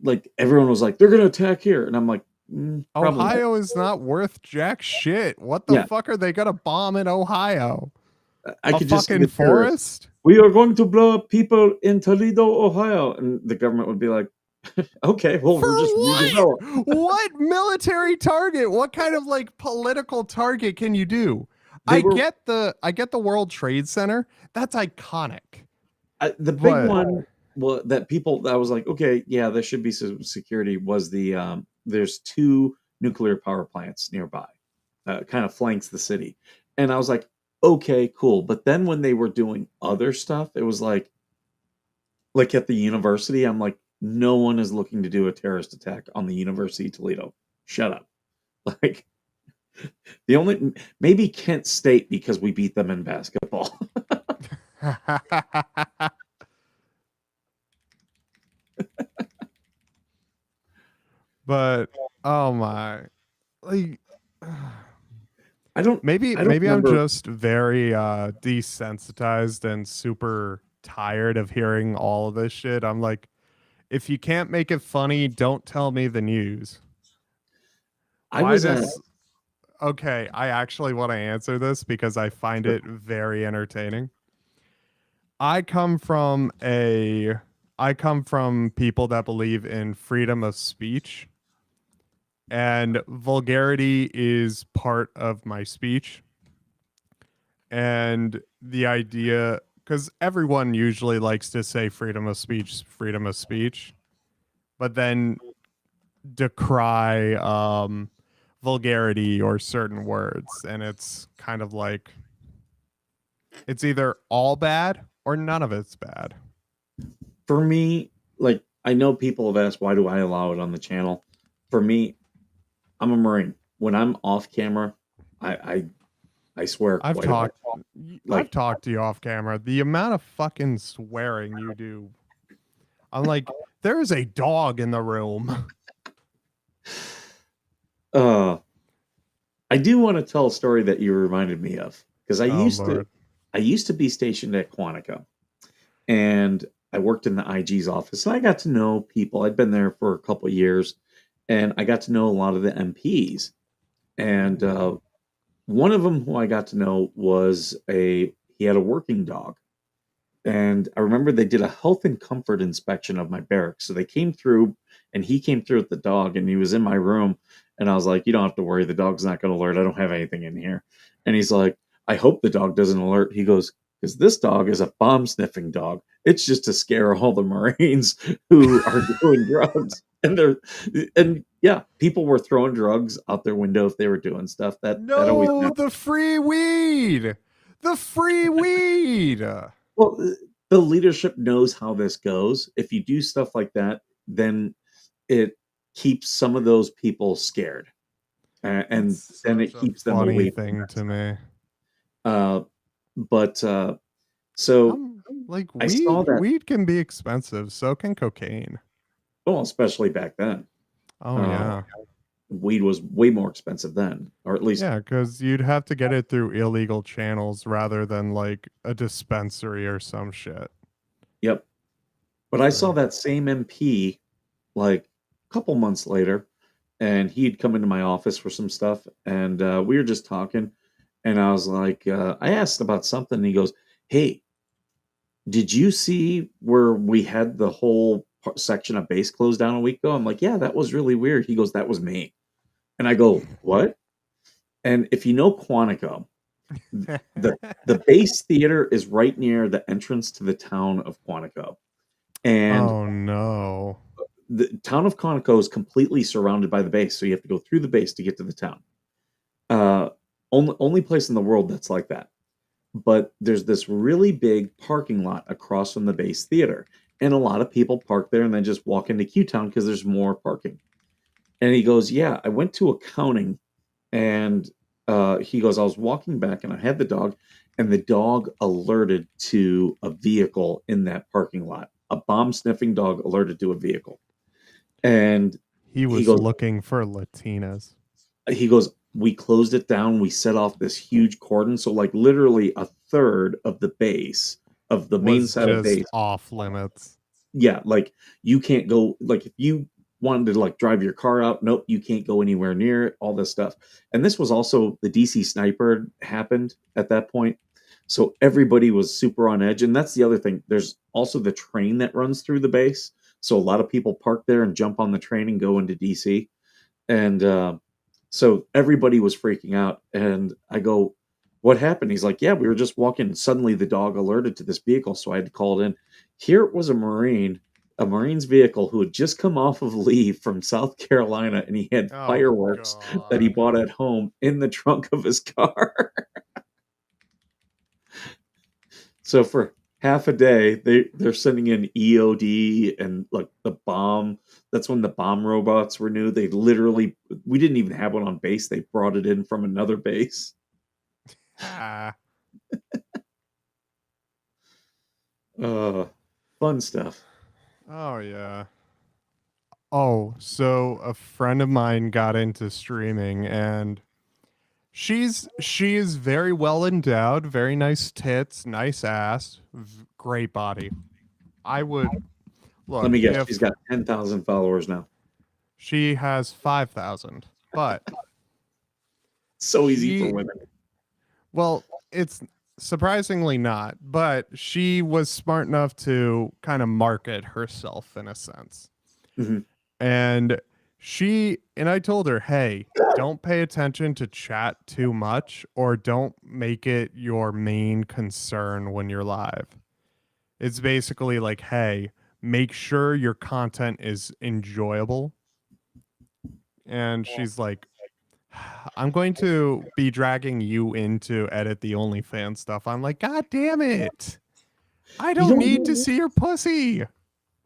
B: like everyone was like, they're gonna attack here," and I'm like, probably not."
C: Ohio is not worth jack shit. What the
B: Yeah.
C: fuck are they gonna bomb in Ohio?
B: I
C: A
B: could just see
C: fucking
B: the terrorists.
C: forest?
B: We are going to blow up people in Toledo, Ohio, and the government would be like, "Okay, well,
C: For
B: we're just
C: what?
B: redevelop."
C: What military target? What kind of like political target can you do?
B: They
C: I
B: were-
C: get the World Trade Center. That's iconic.
B: The big
C: But-
B: one, well, that I was like, okay, yeah, there should be some security. Was the there's 2 nuclear power plants nearby, kind of flanks the city, and I was like, okay, cool. But then when they were doing other stuff, it was like at the university, I'm like, no one is looking to do a terrorist attack on the University of Toledo. Shut up. Like the only maybe Kent State because we beat them in basketball.
C: But oh my, like
B: I don't.
C: maybe
B: I don't
C: I'm
B: remember-
C: just very desensitized and super tired of hearing all of this shit. I'm like, if you can't make it funny, don't tell me the news.
B: I
C: Why
B: was
C: does okay, I actually want to answer this because I find it very entertaining. I come from people that believe in freedom of speech, and vulgarity is part of my speech. And the idea, because everyone usually likes to say freedom of speech, but then decry vulgarity or certain words, and it's kind of like it's either all bad or none of it's bad.
B: for me, like I know people have asked why do I allow it on the channel. For me, I'm a Marine. When I'm off camera, I swear.
C: I've
B: quite a bit.
C: I've talked to you off camera. The amount of fucking swearing you do, I'm like, there's a dog in the room.
B: I do want to tell a story that you reminded me of because I
C: Lord.
B: used to be stationed at Quantico, and I worked in the IG's office, and I got to know people. I'd been there for a couple of years, and I got to know a lot of the MPs. And one of them who I got to know was he had a working dog. And I remember they did a health and comfort inspection of my barracks. So they came through, and he came through with the dog, and he was in my room. And I was like, you don't have to worry. The dog's not going to alert. I don't have anything in here. And he's like, I hope the dog doesn't alert. He goes, because this dog is a bomb sniffing dog. It's just to scare all the Marines who are doing drugs. And yeah, people were throwing drugs out their window if they were doing stuff. That always
C: No,
B: happened.
C: the free weed. The free weed.
B: Well, the leadership knows how this goes. If you do stuff like that, then it keeps some of those people scared, and
C: It's
B: then it
C: such a
B: keeps them
C: funny
B: away.
C: thing to me.
B: So
C: Like
B: I saw that.
C: weed can be expensive, so can cocaine.
B: Well, especially back then,
C: Oh
B: Uh,
C: yeah.
B: weed was way more expensive then, or at least
C: Yeah, because you'd have to get it through illegal channels rather than like a dispensary or some shit.
B: Yep. But I saw that same MP like couple months later, and he'd come into my office for some stuff, and we were just talking, and I was like, I asked about something, and he goes, "Hey, did you see where we had the whole section of base closed down a week ago?" I'm like, "Yeah, that was really weird." He goes, "That was me," and I go, "What?" And if you know Quantico, the the base theater is right near the entrance to the town of Quantico, and
C: Oh no.
B: the town of Quantico is completely surrounded by the base, so you have to go through the base to get to the town. Uh, only place in the world that's like that. But there's this really big parking lot across from the base theater, and a lot of people park there and then just walk into Q Town because there's more parking. And he goes, "Yeah, I went to accounting," and he goes, "I was walking back and I had the dog, and the dog alerted to a vehicle in that parking lot. A bomb sniffing dog alerted to a vehicle." And
C: He
B: he
C: was
B: goes,
C: looking for Latinas.
B: "We closed it down. We set off this huge cordon. So, like, literally a third of the base of the main
C: Was
B: side of
C: just
B: base.
C: off limits.
B: Yeah, like, you can't go, like, if you wanted to, like, drive your car out, nope, you can't go anywhere near it, all this stuff." And this was also the DC sniper happened at that point. So everybody was super on edge. And that's the other thing. There's also the train that runs through the base. So a lot of people park there and jump on the train and go into DC. And so everybody was freaking out. And I go, "What happened?" He's like, "Yeah, we were just walking. And suddenly the dog alerted to this vehicle. So I had to call it in." Here it was a Marine's vehicle who had just come off of leave from South Carolina, and he had
C: Oh
B: fireworks that he
C: god.
B: bought at home in the trunk of his car. So for half a day, they're sending in EOD and like the bomb. That's when the bomb robots were new. We didn't even have one on base. They brought it in from another base.
C: Ah.
B: Uh, Fun stuff.
C: Oh yeah. Oh, so a friend of mine got into streaming and she is very well endowed, very nice tits, nice ass, great body. I would
B: Let
C: look
B: me guess. She's
C: if
B: got 10,000 followers now.
C: she has 5,000, but
B: So easy for
C: she
B: women.
C: well, it's surprisingly not, but she was smart enough to kind of market herself in a sense.
B: Mhm.
C: And I told her, "Hey, don't pay attention to chat too much or don't make it your main concern when you're live." It's basically like, "Hey, make sure your content is enjoyable." And she's like, "I'm going to be dragging you in to edit the OnlyFans stuff." I'm like, "God damn it. I
B: You
C: don't
B: don't
C: need to see your pussy.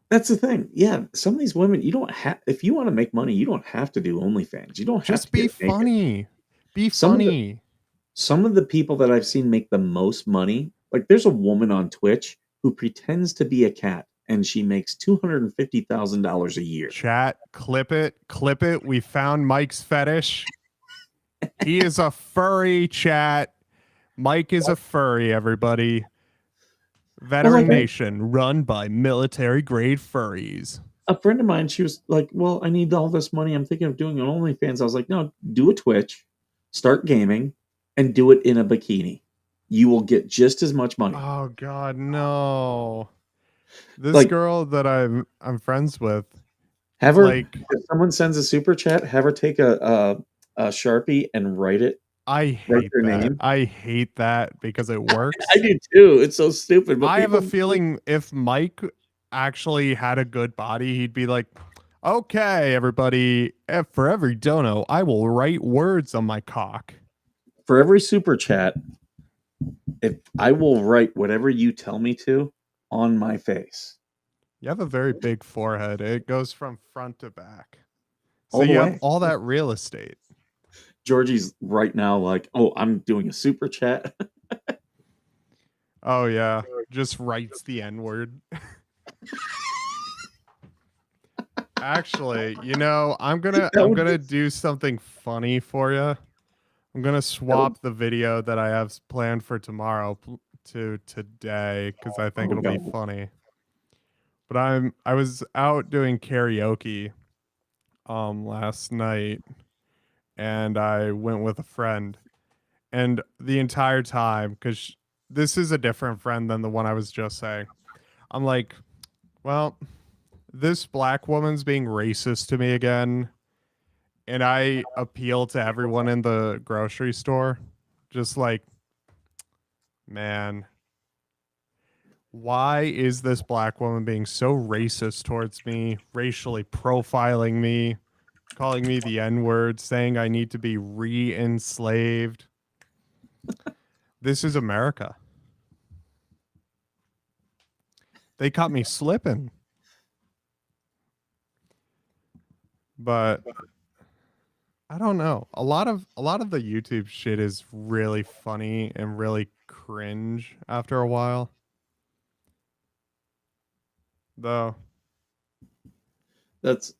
B: That's the thing. Yeah, some of these women, you don't have if you wanna make money, you don't have to do OnlyFans. You don't have
C: Just
B: to
C: be
B: get naked.
C: funny. Be
B: Some of the
C: funny."
B: some of the people that I've seen make the most money, like, there's a woman on Twitch who pretends to be a cat, and she makes $250,000 a year.
C: Chat, clip it, clip it. We found Mike's fetish. He is a furry, chat. Mike is a furry, everybody.
B: Well,
C: Veteran
B: like,
C: Nation, run by military grade furries.
B: a friend of mine, she was like, "Well, I need all this money. I'm thinking of doing an OnlyFans." I was like, "No, do a Twitch, start gaming, and do it in a bikini. You will get just as much money."
C: Oh God, no. This
B: Like,
C: girl that I'm friends with,
B: have her
C: like,
B: if someone sends a super chat, have her take a Sharpie and
C: I
B: write
C: hate
B: their
C: that.
B: name.
C: I hate that because it
B: I
C: works.
B: do too. It's so stupid, but
C: I have a
B: people
C: feeling if Mike actually had a good body, he'd be like, "Okay, everybody, for every dono, I will write words on my cock."
B: for every super chat, if I will write whatever you tell me to on my face.
C: You have a very big forehead. It goes from front to back. So
B: All the
C: you have
B: way.
C: all that real estate.
B: Georgie's right now like, "Oh, I'm doing a super chat."
C: Oh yeah, just writes the N word. Actually,
B: That
C: I'm
B: would be
C: gonna do something funny for you. I'm gonna
B: that would
C: swap the video that I have planned for tomorrow to today because I think
B: oh
C: it'll be
B: god.
C: funny. But I was out doing karaoke last night, and I went with a friend, and the entire time, because this is a different friend than the one I was just saying, I'm like, well, this black woman's being racist to me again, and I appeal to everyone in the grocery store, just like, man, why is this black woman being so racist towards me, racially profiling me, calling me the N-word, saying I need to be re-enslaved? This is America. They caught me slipping. But I don't know. A lot of the YouTube shit is really funny and really cringe after a while. Though
B: That's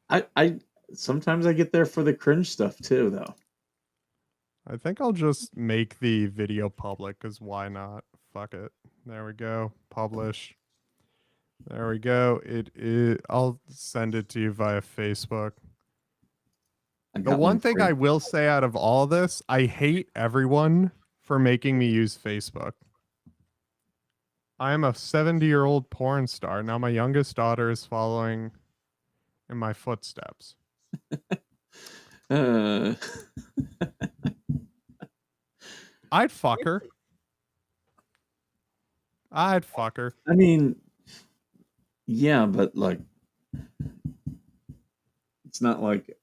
B: I sometimes I get there for the cringe stuff too, though.
C: I think I'll just make the video public, because why not? Fuck it. There we go. Publish. There we go. It is. I'll send it to you via Facebook.
B: I
C: The
B: got
C: one thing
B: for you.
C: I will say out of all this, I hate everyone for making me use Facebook. I'm a 70-year-old porn star. Now my youngest daughter is following in my footsteps.
B: Uh,
C: I'd fuck her. I'd fuck her.
B: I mean, yeah, but like, it's not like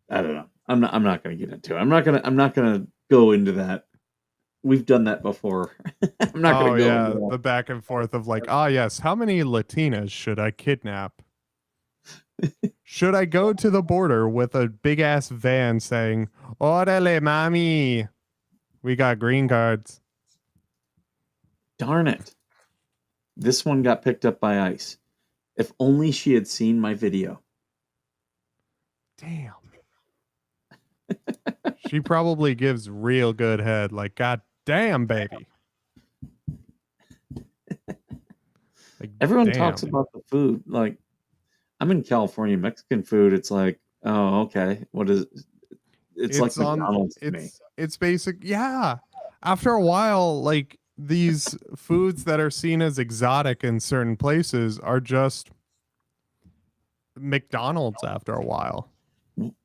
B: I don't know. I'm not going to get into it. I'm not going to go into that. We've done that before. I'm not
C: Oh
B: going to go
C: yeah,
B: into that.
C: the back and forth of like, ah yes, how many Latinas should I kidnap? Should I go to the border with a big ass van saying, "Orale, mami, we got green cards"?
B: Darn it. This one got picked up by ICE. If only she had seen my video.
C: Damn. She probably gives real good head. Like, god damn, baby. Like,
B: Everyone
C: damn.
B: talks about the food. Like, I'm in California, Mexican food. It's like, oh, okay. What is? It's like McDonald's to me.
C: It's basic. Yeah. After a while, like these foods that are seen as exotic in certain places are just McDonald's after a while.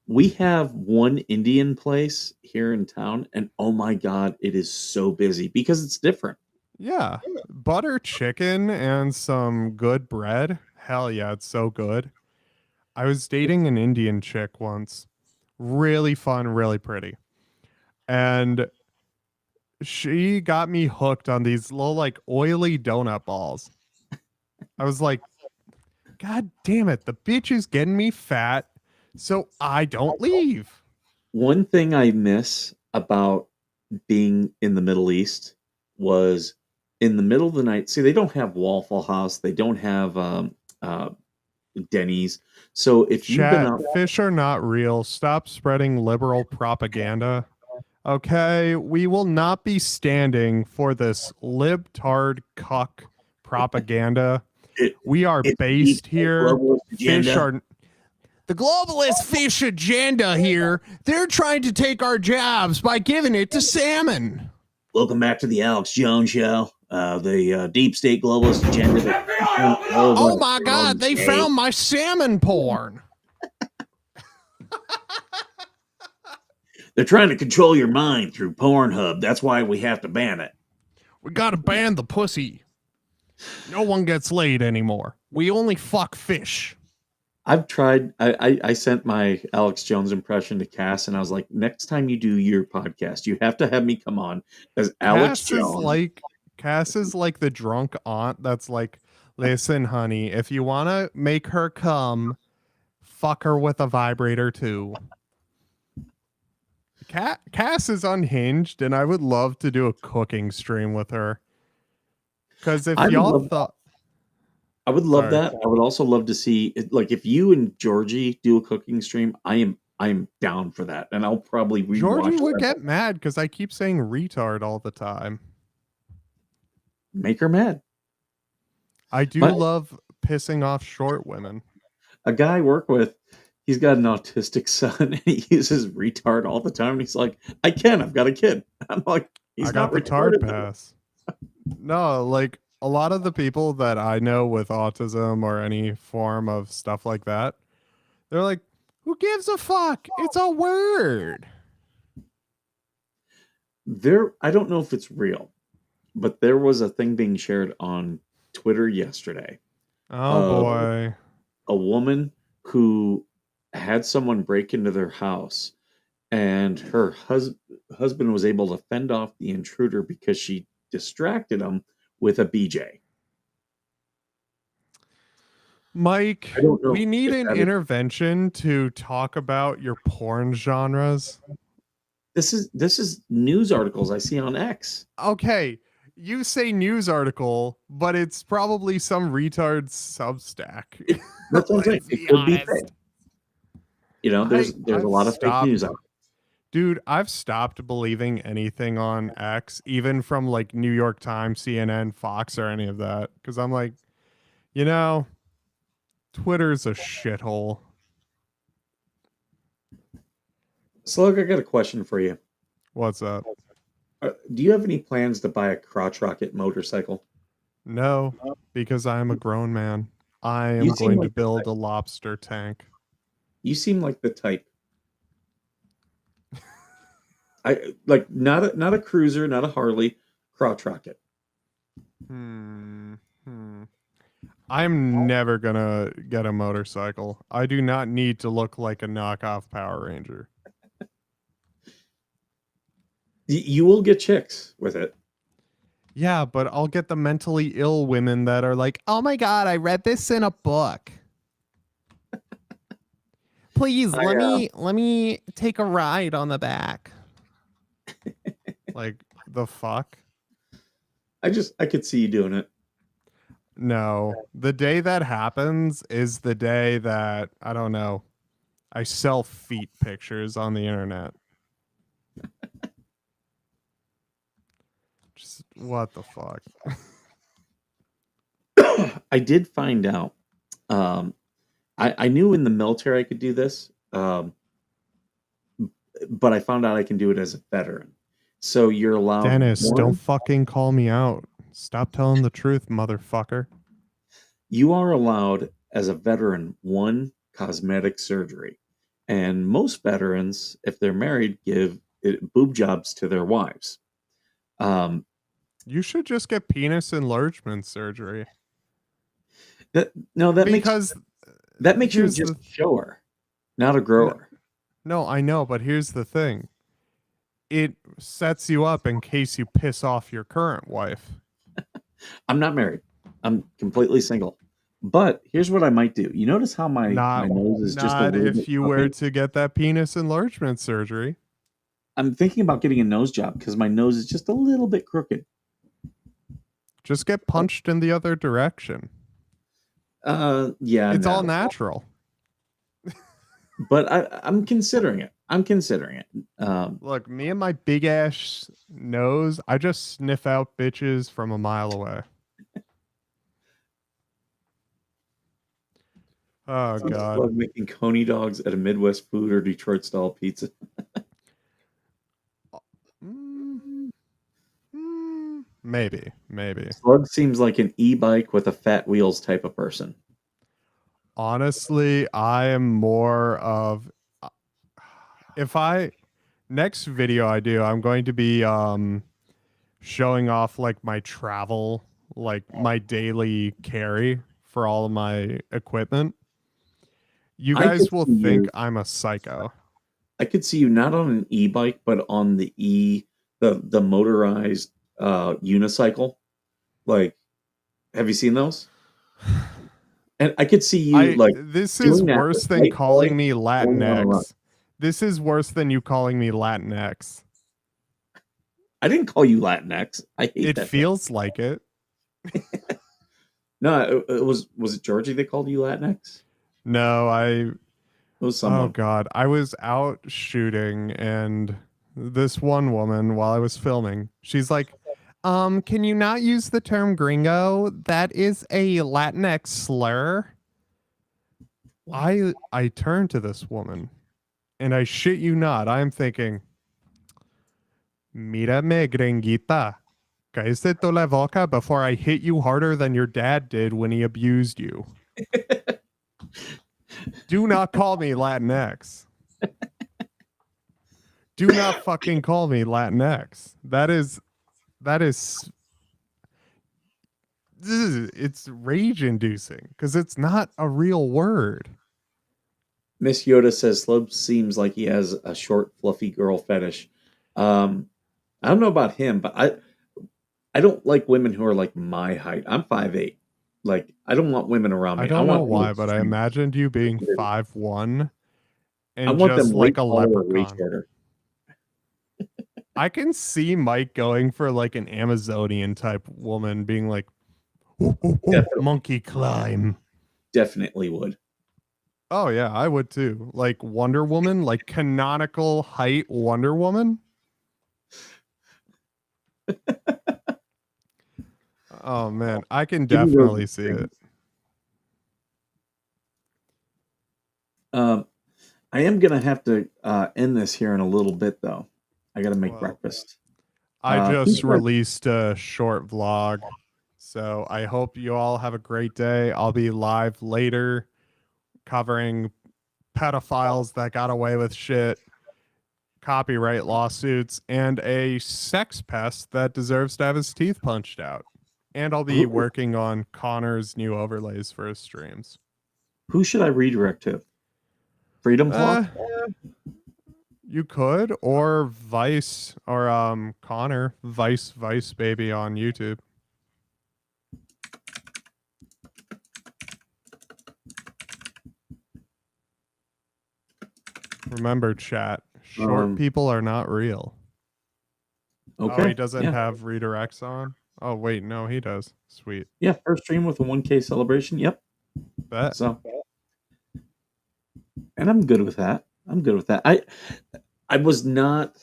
B: We have one Indian place here in town, and oh my god, it is so busy because it's different.
C: Yeah. Butter chicken and some good bread. Hell yeah, it's so good. I was dating an Indian chick once. Really fun, really pretty. And she got me hooked on these little like oily donut balls. I was like, God damn it, the bitch is getting me fat, so I don't leave.
B: One thing I miss about being in the Middle East was in the middle of the night. See, they don't have Waffle House, they don't have Denny's. So if you've been
C: Chat,
B: out,
C: fish are not real. Stop spreading liberal propaganda. Okay, we will not be standing for this libtard cuck propaganda.
B: It-
C: We are
B: it's
C: based
B: the
C: here.
B: globalist
C: Fish
B: agenda.
C: are the globalist fish agenda here. They're trying to take our jobs by giving it to salmon.
B: Welcome back to the Alex Jones Show. The deep state globalist agenda.
C: Oh my God, they found my salmon porn.
B: They're trying to control your mind through Pornhub. That's why we have to ban it.
C: We gotta ban the pussy. No one gets laid anymore. We only fuck fish.
B: I've tried. I sent my Alex Jones impression to Cass, and I was like, next time you do your podcast, you have to have me come on as Alex Jones.
C: Cass is like the drunk aunt that's like, listen, honey, if you want to make her come, fuck her with a vibrator too. Cass is unhinged, and I would love to do a cooking stream with her. Because if y'all thought...
B: I would love that. I would also love to see, like, if you and Georgie do a cooking stream, I am down for that, and I'll probably rewatch.
C: Georgie would get mad because I keep saying retard all the time.
B: Make her mad.
C: I do love pissing off short women.
B: A guy I work with, he's got an autistic son, and he uses retard all the time. And he's like, I've got a kid. I'm like,
C: I
B: he's
C: got
B: not
C: the tard
B: retarded.
C: pass. No, like a lot of the people that I know with autism or any form of stuff like that, they're like, who gives a fuck? It's a word.
B: I don't know if it's real, but there was a thing being shared on Twitter yesterday
C: Oh
B: of
C: boy.
B: a woman who had someone break into their house, and her husband was able to fend off the intruder because she distracted him with a BJ.
C: Mike,
B: I don't know
C: we need
B: if
C: an
B: that is.
C: intervention to talk about your porn genres.
B: This is news articles I see on X.
C: Okay, you say news article, but it's probably some retard Substack.
B: That's what I'm saying.
C: Let's
B: It
C: be
B: could be fake.
C: honest.
B: There's a
C: I've
B: lot of fake news
C: stopped,
B: out
C: dude. I've stopped believing anything on X, even from like New York Times, CNN, Fox, or any of that, because I'm like, you know, Twitter's a shithole.
B: there. Slug, I got a question for you.
C: What's up?
B: Do you have any plans to buy a crotch rocket motorcycle?
C: No, because I am a grown man. I
B: You
C: am
B: seem
C: going to
B: like the
C: build
B: type.
C: a lobster tank.
B: You seem like the type. I like not a cruiser, not a Harley, crotch rocket.
C: Hmm. I'm never gonna get a motorcycle. I do not need to look like a knockoff Power Ranger.
B: You will get chicks with it.
C: Yeah, but I'll get the mentally ill women that are like, "Oh my god, I read this in a book. Please
B: I
C: let me take a ride on the back." Like the fuck?
B: I could see you doing it.
C: No. The day that happens is the day that I don't know. I sell feet pictures on the internet. Just what the fuck?
B: I did find out. Um, I knew in the military I could do this, but I found out I can do it as a veteran. So you're allowed
C: Dennis, don't
B: one.
C: fucking call me out. Stop telling the truth, motherfucker.
B: You are allowed as a veteran one cosmetic surgery, and most veterans, if they're married, give boob jobs to their wives. Um,
C: You should just get penis enlargement surgery.
B: no,
C: Because
B: that makes you
C: here's
B: just
C: the
B: a shower, not a grower.
C: no, I know, but here's the thing. It sets you up in case you piss off your current wife.
B: I'm not married. I'm completely single. But here's what I might do. You notice how my nose is just a
C: Not
B: little
C: if
B: bit
C: you were
B: crooked?
C: to get that penis enlargement surgery.
B: I'm thinking about getting a nose job because my nose is just a little bit crooked.
C: Just get punched in the other direction.
B: Yeah,
C: It's all
B: no.
C: natural.
B: But I'm considering it. I'm considering it.
C: Look, me and my big ass nose, I just sniff out bitches from a mile away. Oh
B: Sounds
C: god.
B: like making coney dogs at a Midwest food or Detroit style pizza.
C: Maybe.
B: Slug seems like an e-bike with a fat wheels type of person.
C: Honestly, I am more of if I next video I do, I'm going to be showing off like my travel, like my daily carry for all of my equipment. You
B: I could
C: guys will
B: see
C: think
B: you.
C: I'm a psycho.
B: I could see you not on an e-bike, but on the motorized unicycle. Like, have you seen those? And I could see you like
C: This is
B: doing that
C: worse
B: with
C: than
B: white belly
C: calling me
B: going on a run.
C: Latinx. This is worse than you calling me Latinx.
B: I didn't call you Latinx. I hate
C: It
B: that thing.
C: feels like it.
B: No, it was it Georgie that called you Latinx?
C: No,
B: It was
C: oh
B: someone.
C: god, I was out shooting and this one woman while I was filming, she's like, can you not use the term gringo? That is a Latinx slur. I turn to this woman, and I shit you not, I'm thinking, mírame, gringuita. Cállate la boca before I hit you harder than your dad did when he abused you. Do not call me Latinx. Do not fucking call me Latinx. It's rage inducing because it's not a real word.
B: Miss Yoda says Slub seems like he has a short, fluffy girl fetish. I don't know about him, but I don't like women who are like my height. I'm 5'8". Like, I don't want women around me.
C: I don't know
B: want
C: why, but I imagined you being 5'1" and
B: I want
C: just
B: them way
C: like a
B: taller or way
C: leprechaun.
B: shorter.
C: I can see Mike going for like an Amazonian type woman, being like, "Ooh, ooh, ooh,
B: Definitely.
C: monkey climb."
B: Definitely would.
C: Oh yeah, I would too. Like Wonder Woman, like canonical height Wonder Woman. Oh man, I can
B: Give me those
C: definitely see
B: things.
C: it.
B: I am gonna have to end this here in a little bit, though. I gotta make
C: Well,
B: breakfast.
C: I just
B: People are-
C: released a short vlog, so I hope you all have a great day. I'll be live later covering pedophiles that got away with shit, copyright lawsuits, and a sex pest that deserves to have his teeth punched out. And I'll be working on Connor's new overlays for his streams.
B: Who should I redirect to? Freedom Flock?
C: You could, or Vice, or Connor, Vice Baby on YouTube. Remember, chat, short people are not real.
B: Okay.
C: Oh, he doesn't
B: yeah.
C: have redirects on? Oh, wait, no, he does. Sweet.
B: Yeah, first stream with a 1K celebration. Yep.
C: Bet.
B: So, and I'm good with that. I was not.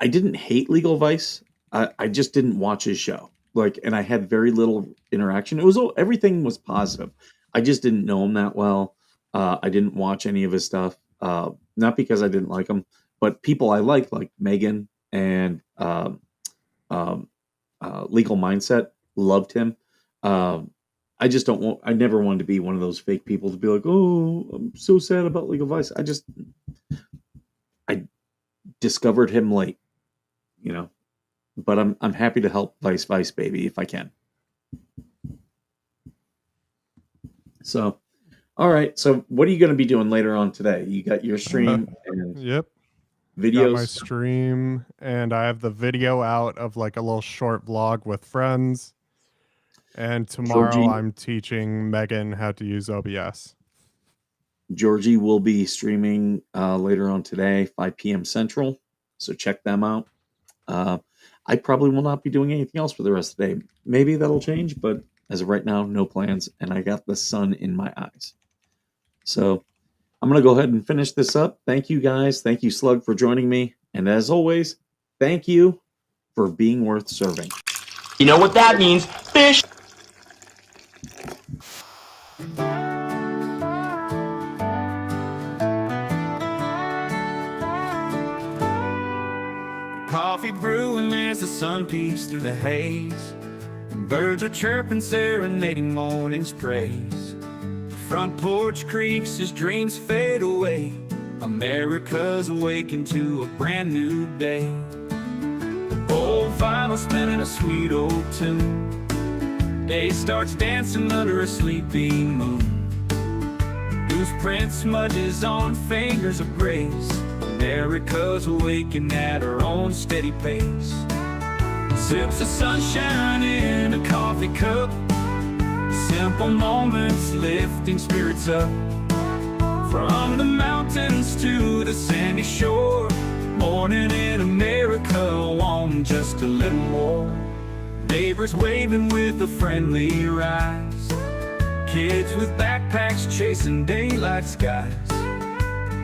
B: I didn't hate Legal Vice. I just didn't watch his show. Like, and I had very little interaction. It was everything was positive. I just didn't know him that well. I didn't watch any of his stuff. Not because I didn't like him, but people I like Megan and Legal Mindset, loved him. I just don't want. I never wanted to be one of those fake people to be like, "Oh, I'm so sad about Legal Vice." I discovered him late, you know. But I'm happy to help Vice Baby if I can. So, all right. So, what are you going to be doing later on today? You got your stream and
C: Yep.
B: videos.
C: Got my stream, and I have the video out of like a little short vlog with friends. And tomorrow
B: Georgie.
C: I'm teaching Megan how to use OBS.
B: Georgie will be streaming later on today, 5 p.m. Central. So check them out. I probably will not be doing anything else for the rest of the day. Maybe that'll change, but as of right now, no plans. And I got the sun in my eyes. So I'm going to go ahead and finish this up. Thank you, guys. Thank you, Slug, for joining me. And as always, thank you for being worth serving.
E: You know what that means? Fish!
A: Coffee brewing as the sun peeks through the haze. Birds are chirping, serenading morning's praise. Front porch creaks as dreams fade away. America's awakened to a brand new day. Old vinyl spinning a sweet old tune. Day starts dancing under a sleeping moon. Goose print smudges on fingers of grace. America's awakening at her own steady pace. Sips of sunshine in a coffee cup. Simple moments lifting spirits up. From the mountains to the sandy shore. Morning in America, on just a little more. Neighbors waving with a friendly rise. Kids with backpacks chasing daylight skies.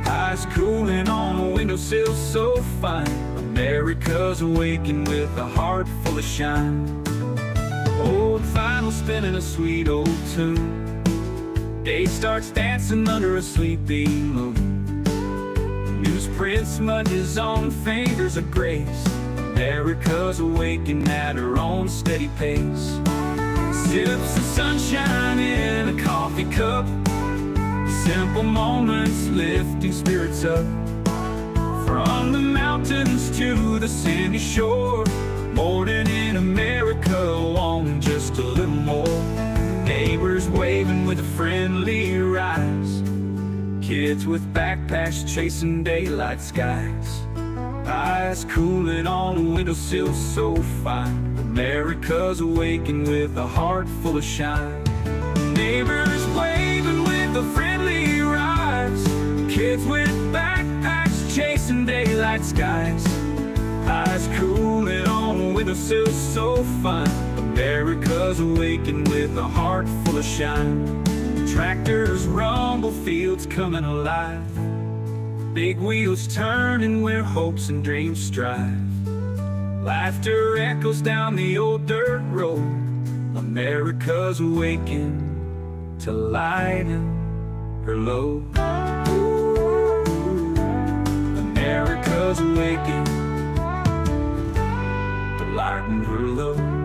A: Eyes cooling on a windowsill so fine. America's awakened with a heart full of shine. Old vinyl spinning a sweet old tune. Day starts dancing under a sleeping moon. Newsprint smudges on fingers of grace. America's awaking at her own steady pace. Sips of sunshine in a coffee cup. Simple moments lifting spirits up. From the mountains to the sandy shore, morning in America, on just a little more. Neighbors waving with a friendly rise. Kids with backpacks chasing daylight skies. Eyes cooling on a windowsill so fine. America's awaking with a heart full of shine. Neighbors waving with a friendly rise. Kids with backpacks chasing daylight skies. Eyes cooling on a windowsill so fine. America's awaking with a heart full of shine. Tractors rumble, fields coming alive. Big wheels turning where hopes and dreams strive. Laughter echoes down the old dirt road. America's awaking to lighten her load. America's awaking to lighten her load.